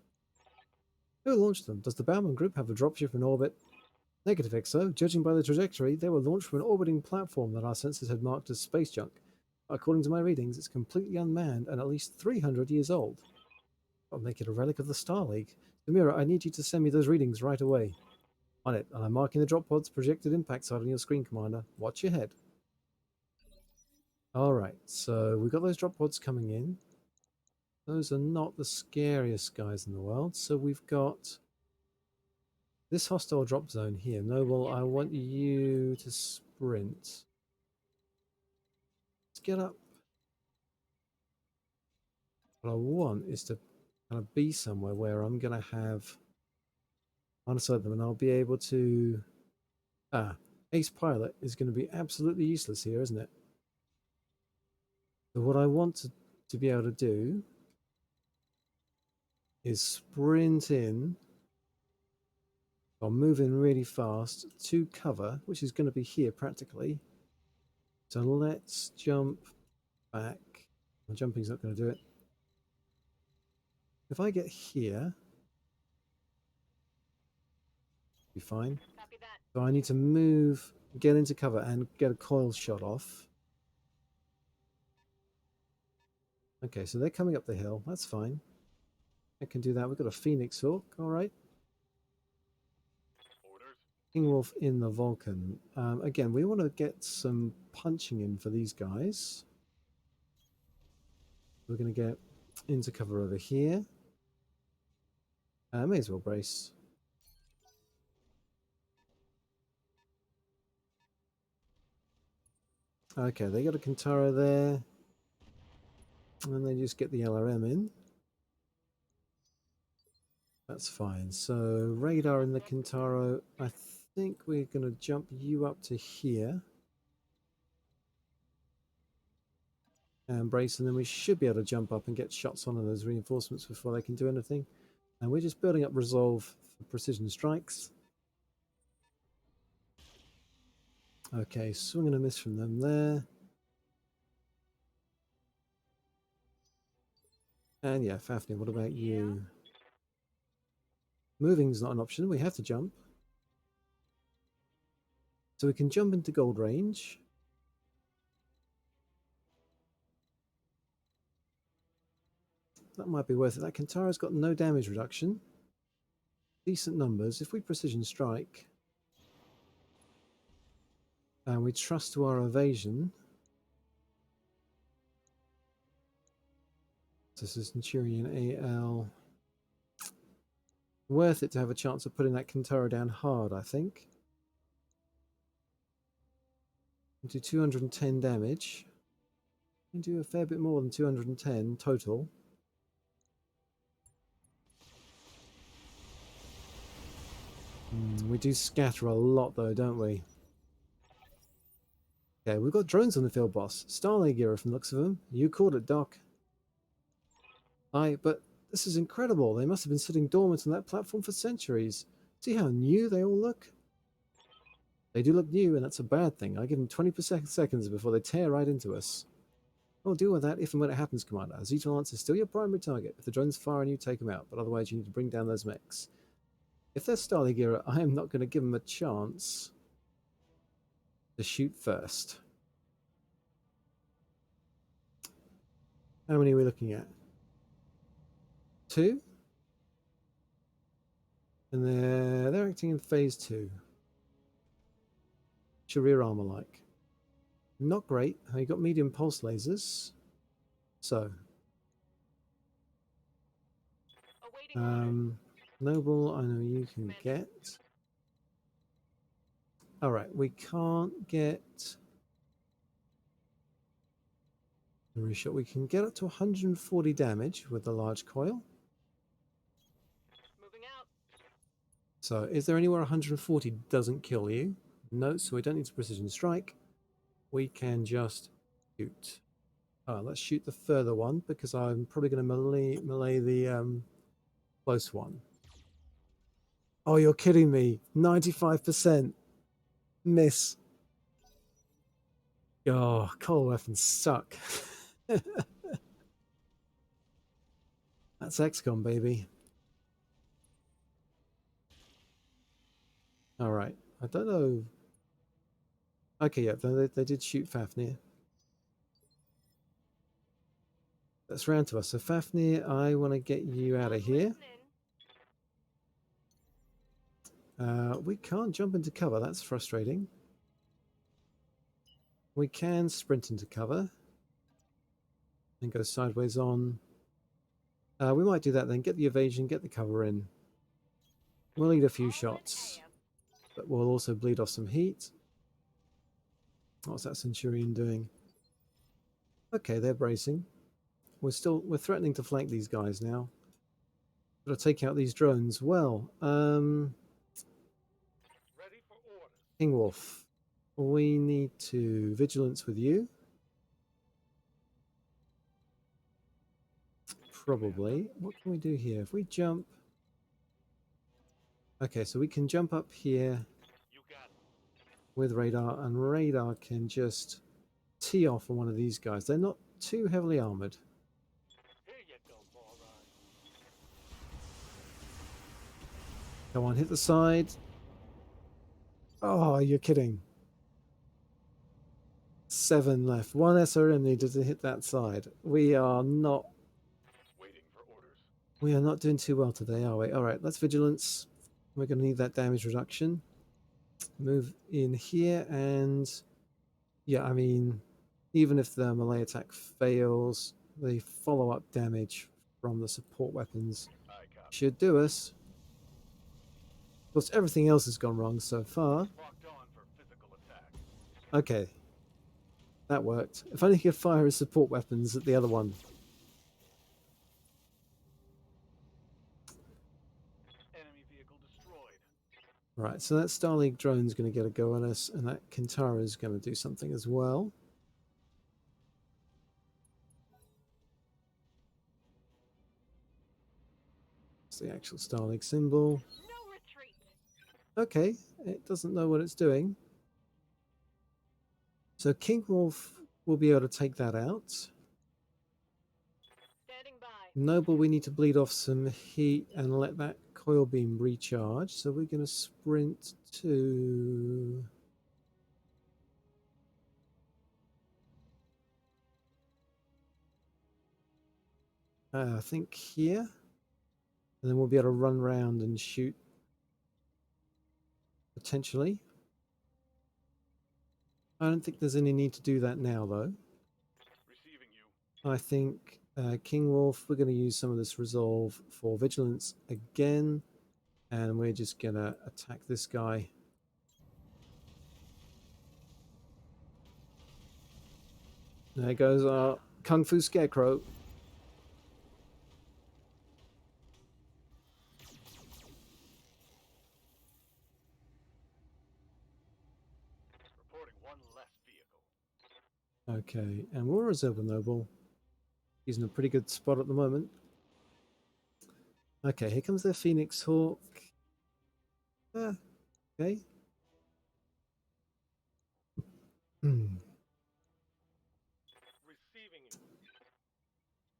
S1: Who launched them? Does the Bauman Group have a dropship in orbit? Negative, XO. Judging by the trajectory, they were launched from an orbiting platform that our sensors had marked as space junk. According to my readings, it's completely unmanned and at least 300 years old. I'll make it a relic of the Star League. Samira, I need you to send me those readings right away. On it, and I'm marking the drop pod's projected impact site on your screen, Commander. Watch your head. Alright, so we've got those drop pods coming in. Those are not the scariest guys in the world. So we've got this hostile drop zone here. Noble, I want you to sprint. Let's get up. What I want is to kind of be somewhere where I'm going to have onside them and I'll be able to... Ace Pilot is going to be absolutely useless here, isn't it? So what I want to be able to do is sprint in or move in really fast to cover, which is going to be here practically. So let's jump back. Well, jumping's not going to do it. If I get here, be fine.
S2: Copy that.
S1: So I need to move, get into cover, and get a coil shot off. Okay, so they're coming up the hill. That's fine. I can do that. We've got a Phoenix Hawk. All right.
S3: Orders.
S1: King Wolf in the Vulcan. Again, we want to get some punching in for these guys. We're going to get into cover over here. May as well brace. Okay, they got a Kintara there. And they just get the LRM in. That's fine. So radar in the Kintaro. I think we're going to jump you up to here. And brace, and then we should be able to jump up and get shots on those reinforcements before they can do anything. And we're just building up resolve for precision strikes. Okay, swing and a miss from them there. And yeah, Fafnir, what about you? Moving's not an option, we have to jump. So we can jump into gold range. That might be worth it. That Kintara's got no damage reduction. Decent numbers. If we precision strike and we trust to our evasion. This is Centurion AL. Worth it to have a chance of putting that Kintara down hard, I think. Do 210 damage. You do a fair bit more than 210 total. We do scatter a lot though, don't we? Okay, we've got drones on the field, boss. Starlay Gear from the looks of them. You called it, Doc. Aye, but this is incredible. They must have been sitting dormant on that platform for centuries. See how new they all look? They do look new, and that's a bad thing. I give them 20 seconds before they tear right into us. I'll deal with that if and when it happens, Commander. Zeta Lance is still your primary target. If the drones fire on you, take them out. But otherwise, you need to bring down those mechs. If they're Starlay Gear, I am not going to give them a chance to shoot first. How many are we looking at? 2? And they're acting in phase 2. Rear armor like. Not great. You got medium pulse lasers. So. Noble, I know you can get. Alright, we can't get a reshot. We can get up to 140 damage with the large coil.
S2: Moving out.
S1: So, is there anywhere 140 doesn't kill you? No, so we don't need to precision strike. We can just shoot. Let's shoot the further one because I'm probably going to melee the close one. Oh, you're kidding me. 95% miss. Oh, cold weapons suck. That's XCOM, baby. Alright, I don't know. Okay, yeah, they did shoot Fafnir. That's round to us. So Fafnir, I want to get you out of here. We can't jump into cover. That's frustrating. We can sprint into cover and go sideways on. We might do that then. Get the evasion, get the cover in. We'll need a few shots, but we'll also bleed off some heat. What's that Centurion doing? Okay, they're bracing. We're threatening to flank these guys now. Got to take out these drones. Well,
S3: Ready for orders.
S1: King Wolf, we need to vigilance with you. probably. What can we do here? If we jump... Okay, so we can jump up here
S3: You got it.
S1: with radar, and radar can just tee off on one of these guys. They're not too heavily armored.
S3: Here you go, moron.
S1: Come on, hit the side. Oh, you're kidding. 7 left. 1 SRM needed to hit that side. We are not
S3: Waiting for orders.
S1: doing too well today, are we? Alright, that's vigilance. We're going to need that damage reduction. Move in here, and yeah, I mean, even if the melee attack fails, the follow-up damage from the support weapons
S3: I copy.
S1: should do us. Of course, everything else has gone wrong so far.
S3: Locked on for physical attack.
S1: Okay, that worked. If only he could fire his support weapons at the other one.
S3: Enemy vehicle destroyed.
S1: Right, so that Starlink drone's going to get a go on us, and that Kintara is going to do something as well. It's the actual Starlink symbol.
S2: No retreat.
S1: Okay, it doesn't know what it's doing. So King Wolf will be able to take that out.
S2: Standing by.
S1: Noble, we need to bleed off some heat and let that coil beam recharge. So we're going to sprint to... I think here. And then we'll be able to run around and shoot. Potentially. I don't think there's any need to do that now, though.
S3: Receiving you.
S1: I think King Wolf, we're going to use some of this resolve for vigilance again. And we're just going to attack this guy. There goes our Kung Fu Scarecrow.
S3: Reporting one less vehicle.
S1: Okay, and we'll reserve a Noble. He's in a pretty good spot at the moment. Okay, here comes their Phoenix Hawk. Okay.
S3: Receiving you.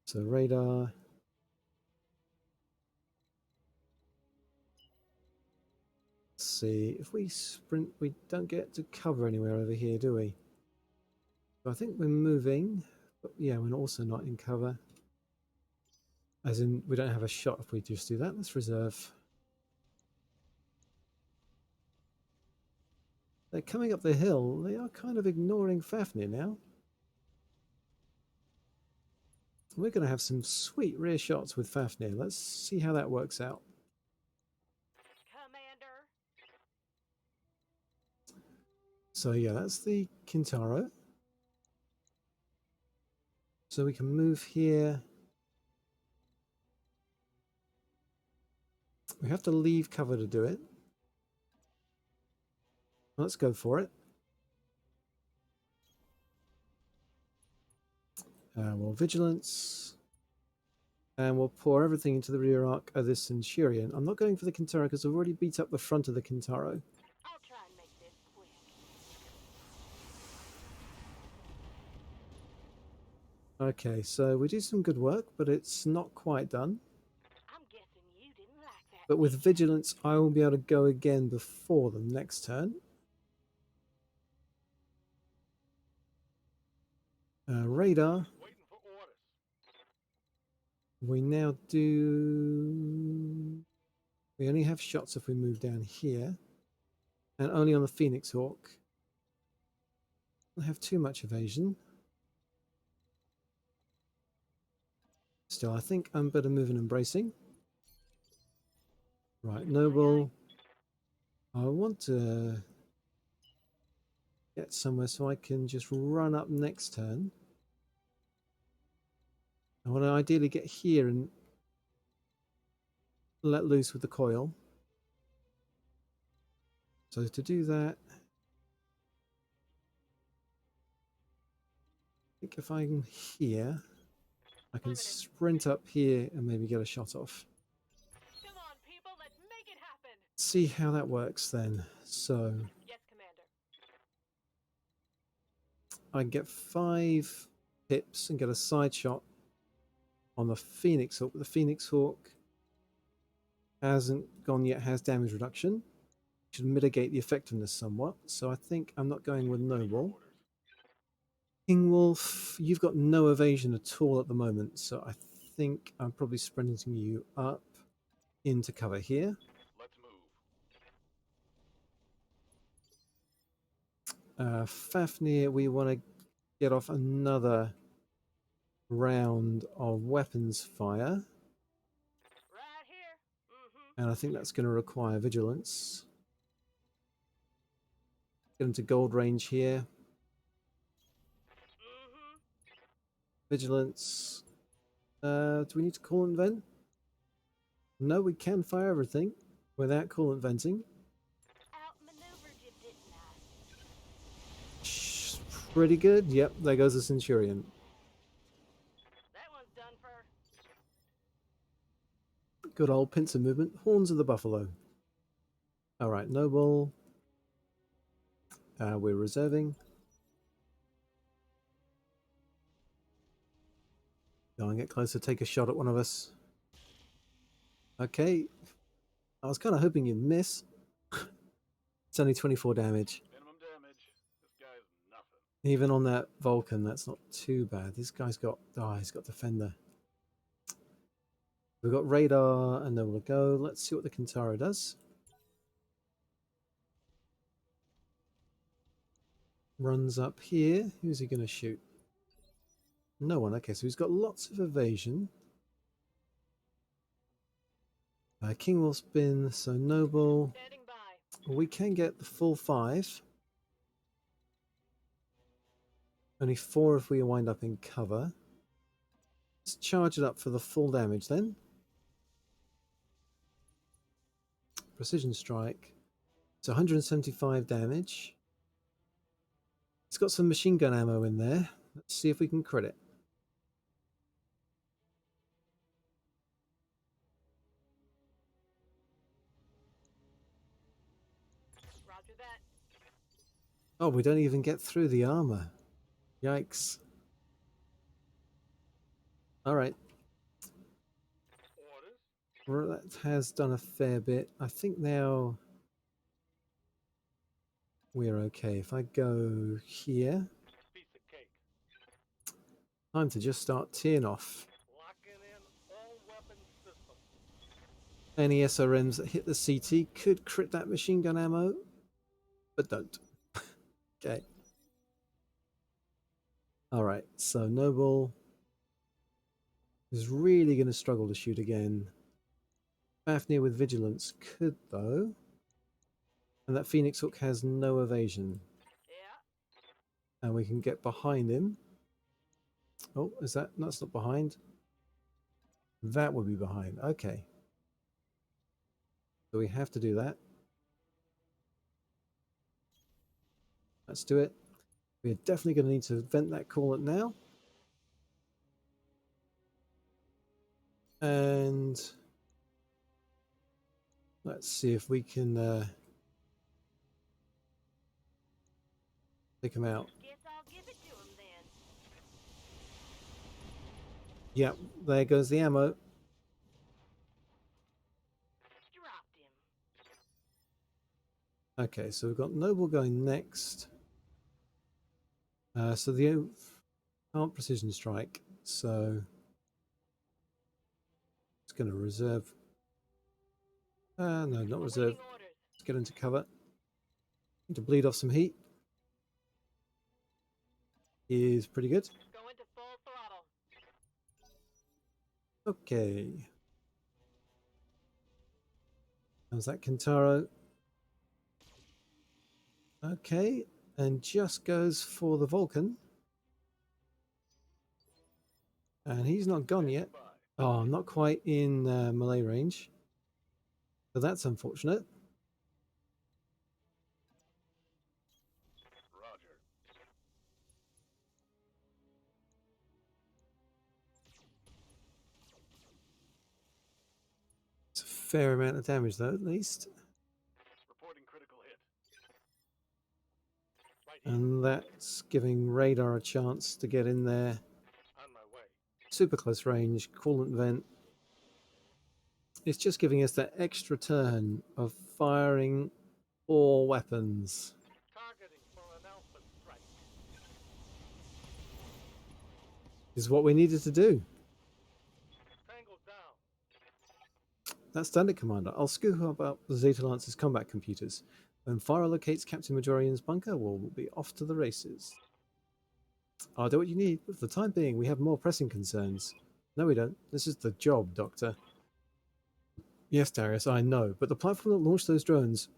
S1: So radar. Let's see, if we sprint, we don't get to cover anywhere over here, do we? So I think we're moving, but yeah, we're also not in cover. As in, we don't have a shot if we just do that. Let's reserve. They're coming up the hill. They are kind of ignoring Fafnir now. We're going to have some sweet rear shots with Fafnir. Let's see how that works out.
S2: Commander.
S1: So yeah, that's the Kintaro. So we can move here. We have to leave cover to do it. Let's go for it. We'll vigilance. And we'll pour everything into the rear arc of this Centurion. I'm not going for the Kintaro because I've already beat up the front of the Kintaro.
S2: I'll try and make this quick.
S1: Okay, so we do some good work, but it's not quite done.
S2: I'm guessing you didn't like that.
S1: But with vigilance, I will be able to go again before them next turn. Radar.
S3: Waiting for orders.
S1: We now do... We only have shots if we move down here. And only on the Phoenix Hawk. Don't have too much evasion. Still, I think I'm better moving and bracing. Right, Noble. I want to get somewhere so I can just run up next turn. I want to ideally get here and let loose with the coil. So to do that, I think if I'm here, I can sprint up here and maybe get a shot off.
S2: Come on, people, let's make it happen.
S1: See how that works then. So
S2: Yes, Commander.
S1: I can get 5 pips and get a side shot on the Phoenix Hawk. But the Phoenix Hawk hasn't gone yet, has damage reduction. Should mitigate the effectiveness somewhat. So I think I'm not going with Noble. King Wolf, you've got no evasion at all at the moment, so I think I'm probably sprinting you up into cover here.
S3: Let's move.
S1: Fafnir, we want to get off another round of weapons fire,
S2: Right here. Mm-hmm.
S1: and I think that's going to require vigilance. Get into gold range here.
S2: Mm-hmm.
S1: Vigilance. Do we need to coolant vent? No, we can fire everything without coolant venting.
S2: Outmaneuvered you, didn't I?
S1: Pretty good. Yep, there goes the Centurion.
S2: That one's done for.
S1: Good old pincer movement. Horns of the Buffalo. Alright, Noble. We're reserving. Go and get closer, take a shot at one of us. Okay. I was kind of hoping you'd miss. It's only 24 damage.
S3: Minimum damage. This guy's nothing.
S1: Even on that Vulcan, that's not too bad. This guy's got... Oh, he's got Defender. We've got Radar and Noble to go. Let's see what the Kintaro does. Runs up here. Who's he going to shoot? No one. Okay, so he's got lots of evasion. King will spin, so Noble.
S2: Standing by.
S1: We can get the full 5. Only 4 if we wind up in cover. Let's charge it up for the full damage then. Precision strike. It's 175 damage. It's got some machine gun ammo in there. Let's see if we can crit it.
S2: Roger that.
S1: Oh, we don't even get through the armor. Yikes. Alright.
S3: Orders?
S1: That has done a fair bit. I think now we're okay. If I go here,
S3: Piece of cake.
S1: time to just start teeing off.
S3: Locking in all weapon systems.
S1: Any SRMs that hit the CT could crit that machine gun ammo, but don't. Okay. Alright, so Noble is really going to struggle to shoot again. Fafnir with Vigilance could, though. And that Phoenix Hook has no evasion.
S2: Yeah.
S1: And we can get behind him. Oh, is that? No, that's not behind. That would be behind. Okay. So we have to do that. Let's do it. We're definitely going to need to vent that coolant now. And let's see if we can take him out.
S2: Guess I'll give it to him then.
S1: Yep, there goes the ammo.
S2: Dropped him.
S1: Okay, so we've got Noble going next. So the can't precision strike, so it's going to reserve. No, not reserve.
S2: Awaiting orders.
S1: Let's get into cover. Need to bleed off some heat. Is pretty good.
S2: Go into full throttle.
S1: Okay. How's that Kintaro? Okay, and just goes for the Vulcan. And he's not gone yet. Oh, not quite in melee range. So that's unfortunate.
S3: Roger.
S1: fair amount of damage, though, at least.
S3: Reporting critical hit. Right here.
S1: And that's giving radar a chance to get in there.
S3: On my way.
S1: Super close range, coolant vent. It's just giving us that extra turn of firing all weapons.
S3: Targeting for an alpha strike.
S1: Is what we needed to do.
S3: Tango down.
S1: That's done it, Commander. I'll scoop up the Zeta Lance's combat computers. When Fire locates Captain Majorian's bunker, we'll be off to the races. I'll do what you need, but for the time being, we have more pressing concerns. No, we don't. This is the job, Doctor. Yes, Darius, I know, but the platform that launched those drones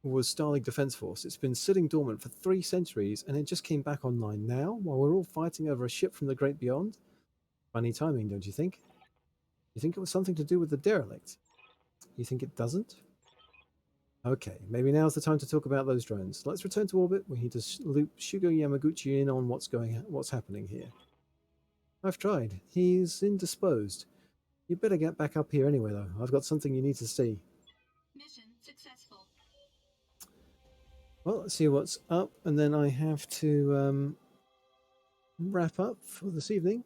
S1: was Starlink Defense Force. It's been sitting dormant for 3 centuries, and it just came back online now, while we're all fighting over a ship from the Great Beyond? Funny timing, don't you think? You think it was something to do with the derelict? You think it doesn't? Okay, maybe now's the time to talk about those drones. Let's return to orbit. We need to loop Shugo Yamaguchi in on what's happening here. I've tried. He's indisposed. You better get back up here anyway, though. I've got something you need to see.
S2: Mission successful.
S1: Well, let's see what's up, and then I have to wrap up for this evening.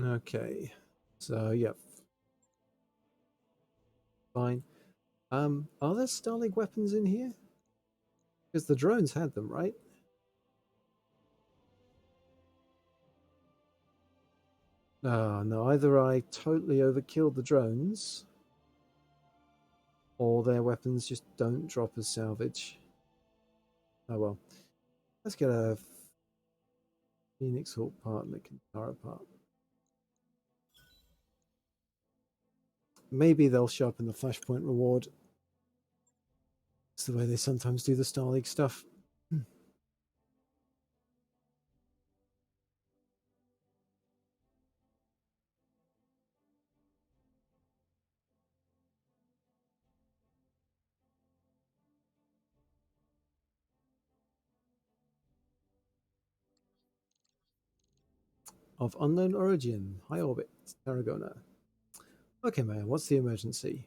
S1: Okay, so yeah, fine. Are there Starlink weapons in here? Because the drones had them, right? Oh, no, either I totally overkilled the drones, or their weapons just don't drop as salvage. Oh well. Let's get a Phoenix Hawk part and a Kintara part. Maybe they'll show up in the Flashpoint reward. It's the way they sometimes do the Starlink stuff. Of unknown origin, high orbit, Tarragona. Okay, man, what's the emergency?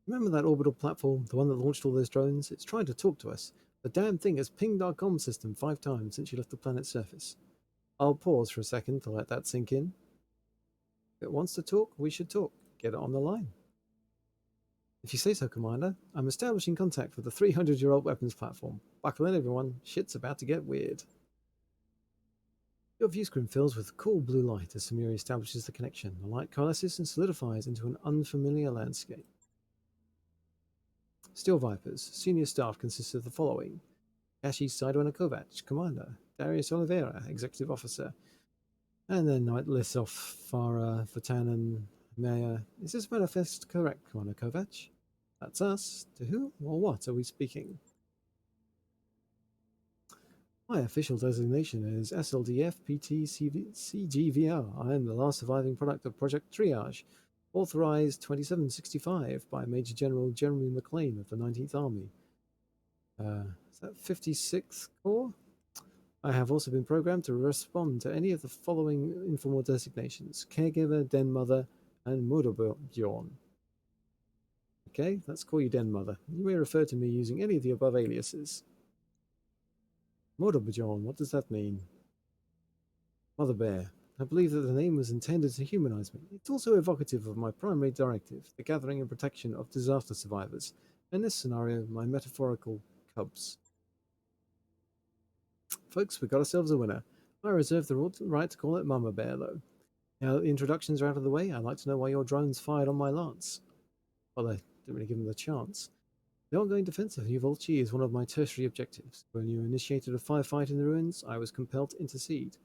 S1: Remember that orbital platform, the one that launched all those drones? It's trying to talk to us. The damn thing has pinged our comm system 5 times since you left the planet's surface. I'll pause for a second to let that sink in. If it wants to talk, we should talk. Get it on the line. If you say so, Commander, I'm establishing contact with the 300-year-old weapons platform. Buckle in, everyone. Shit's about to get weird. Your view screen fills with cool blue light as Samiri establishes the connection. The light coalesces and solidifies into an unfamiliar landscape. Steel Vipers. Senior staff consists of the following. Kashi Sidewinder Kovac, Commander. Darius Oliveira, Executive Officer. And then it lists off Farah, Vatan, and Maya. Is this manifest correct, Commander Kovac? That's us. To who or what are we speaking? My official designation is SLDF PT CGVR. I am the last surviving product of Project Triage, authorized 2765 by Major General Jeremy McLean of the 19th Army. Is that 56th Corps? I have also been programmed to respond to any of the following informal designations: Caregiver, Den Mother, and Mutterbjorn. Okay, let's call you Den Mother. You may refer to me using any of the above aliases. Mutterbjorn, what does that mean? Mother Bear. I believe that the name was intended to humanize me. It's also evocative of my primary directive, the gathering and protection of disaster survivors. In this scenario, my metaphorical cubs. Folks, we got ourselves a winner. I reserve the right to call it Mama Bear, though. Now that the introductions are out of the way, I'd like to know why your drones fired on my lance. Well, I didn't really give them the chance. The ongoing defense of New Volchi is one of my tertiary objectives. When you initiated a firefight in the ruins, I was compelled to intercede.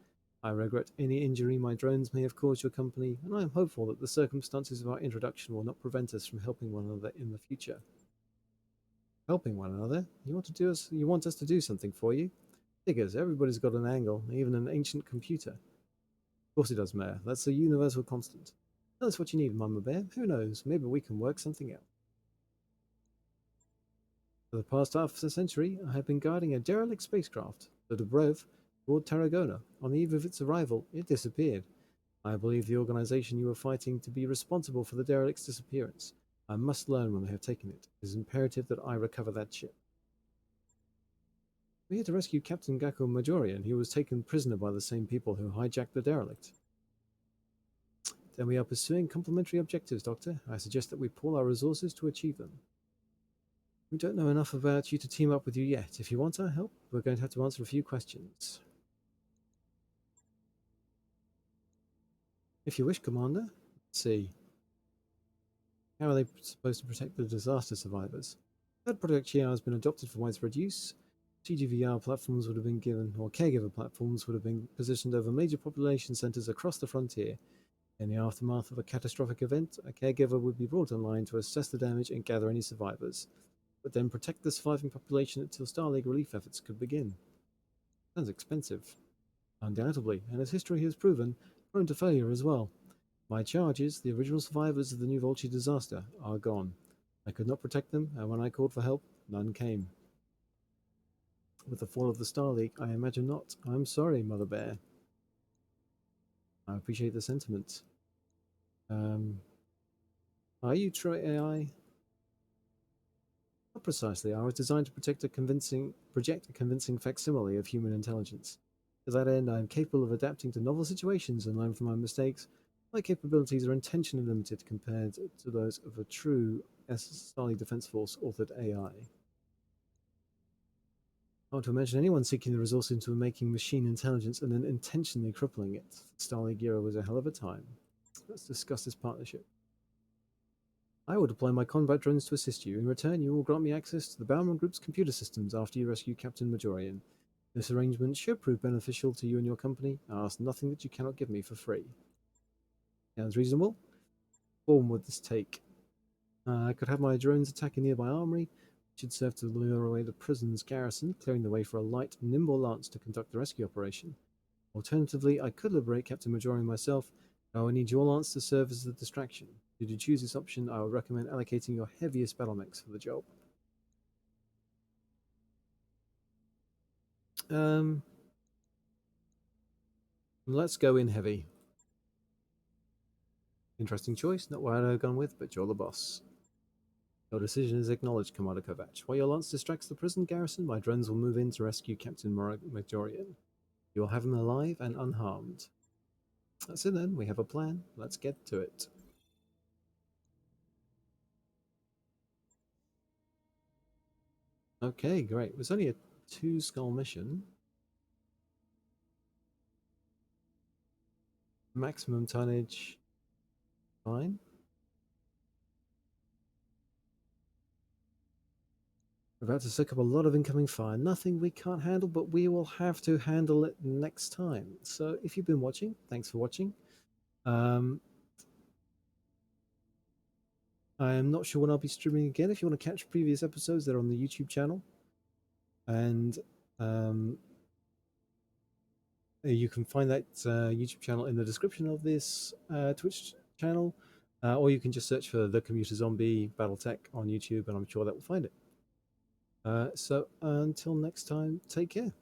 S1: I regret any injury my drones may have caused your company, and I am hopeful that the circumstances of our introduction will not prevent us from helping one another in the future. Helping one another? You want us to do something for you? Figures, everybody's got an angle, even an ancient computer. Of course it does, Mayor. That's a universal constant. Tell us what you need, Mama Bear. Who knows? Maybe we can work something out. For the past half a century, I have been guiding a derelict spacecraft, the Dobrev, toward Tarragona. On the eve of its arrival, it disappeared. I believe the organization you were fighting to be responsible for the derelict's disappearance. I must learn when they have taken it. It is imperative that I recover that ship. We're here to rescue Captain Gakko Majorian. He was taken prisoner by the same people who hijacked the derelict. Then we are pursuing complementary objectives, Doctor. I suggest that we pool our resources to achieve them. We don't know enough about you to team up with you yet. If you want our help, we're going to have to answer a few questions. If you wish, Commander. Let's see. How are they supposed to protect the disaster survivors? That project here has been adopted for widespread use. CGVR platforms would have been given, or caregiver platforms would have been positioned over major population centers across the frontier. In the aftermath of a catastrophic event, a caregiver would be brought online to assess the damage and gather any survivors, but then protect the surviving population until Star League relief efforts could begin. Sounds expensive. Undoubtedly, and as history has proven, prone to failure as well. My charge is the original survivors of the New Volchi disaster are gone. I could not protect them, and when I called for help, none came. With the fall of the Star League, I imagine not. I'm sorry, Mother Bear. I appreciate the sentiment. Are you true AI? Not precisely. I was designed to project a convincing facsimile of human intelligence. To that end, I am capable of adapting to novel situations and learn from my mistakes. My capabilities are intentionally limited compared to those of a true Starling Defense Force authored AI. I want to imagine anyone seeking the resource into making machine intelligence and then intentionally crippling it. The Starling era was a hell of a time. Let's discuss this partnership. I will deploy my combat drones to assist you. In return, you will grant me access to the Bauman Group's computer systems after you rescue Captain Majorian. This arrangement should prove beneficial to you and your company. I ask nothing that you cannot give me for free. Sounds reasonable? What form would this take? I could have my drones attack a nearby armory, which should serve to lure away the prison's garrison, clearing the way for a light, nimble lance to conduct the rescue operation. Alternatively, I could liberate Captain Majorian myself. I will need your lance to serve as a distraction. Should you choose this option, I would recommend allocating your heaviest battle mechs for the job. Let's go in heavy. Interesting choice, not what I'd have gone with, but you're the boss. Your decision is acknowledged, Commander Kovac. While your lance distracts the prison garrison, my drones will move in to rescue Captain Majorian. You will have him alive and unharmed. That's it then, we have a plan. Let's get to it. Okay, great. It was only a 2-skull mission. Maximum tonnage, fine. We're about to soak up a lot of incoming fire. Nothing we can't handle, but we will have to handle it next time. So if you've been watching, thanks for watching. I am not sure when I'll be streaming again. If you want to catch previous episodes, they're on the YouTube channel. And you can find that YouTube channel in the description of this Twitch channel. Or you can just search for The Commuter Zombie Battletech on YouTube, and I'm sure that will find it. So until next time, take care.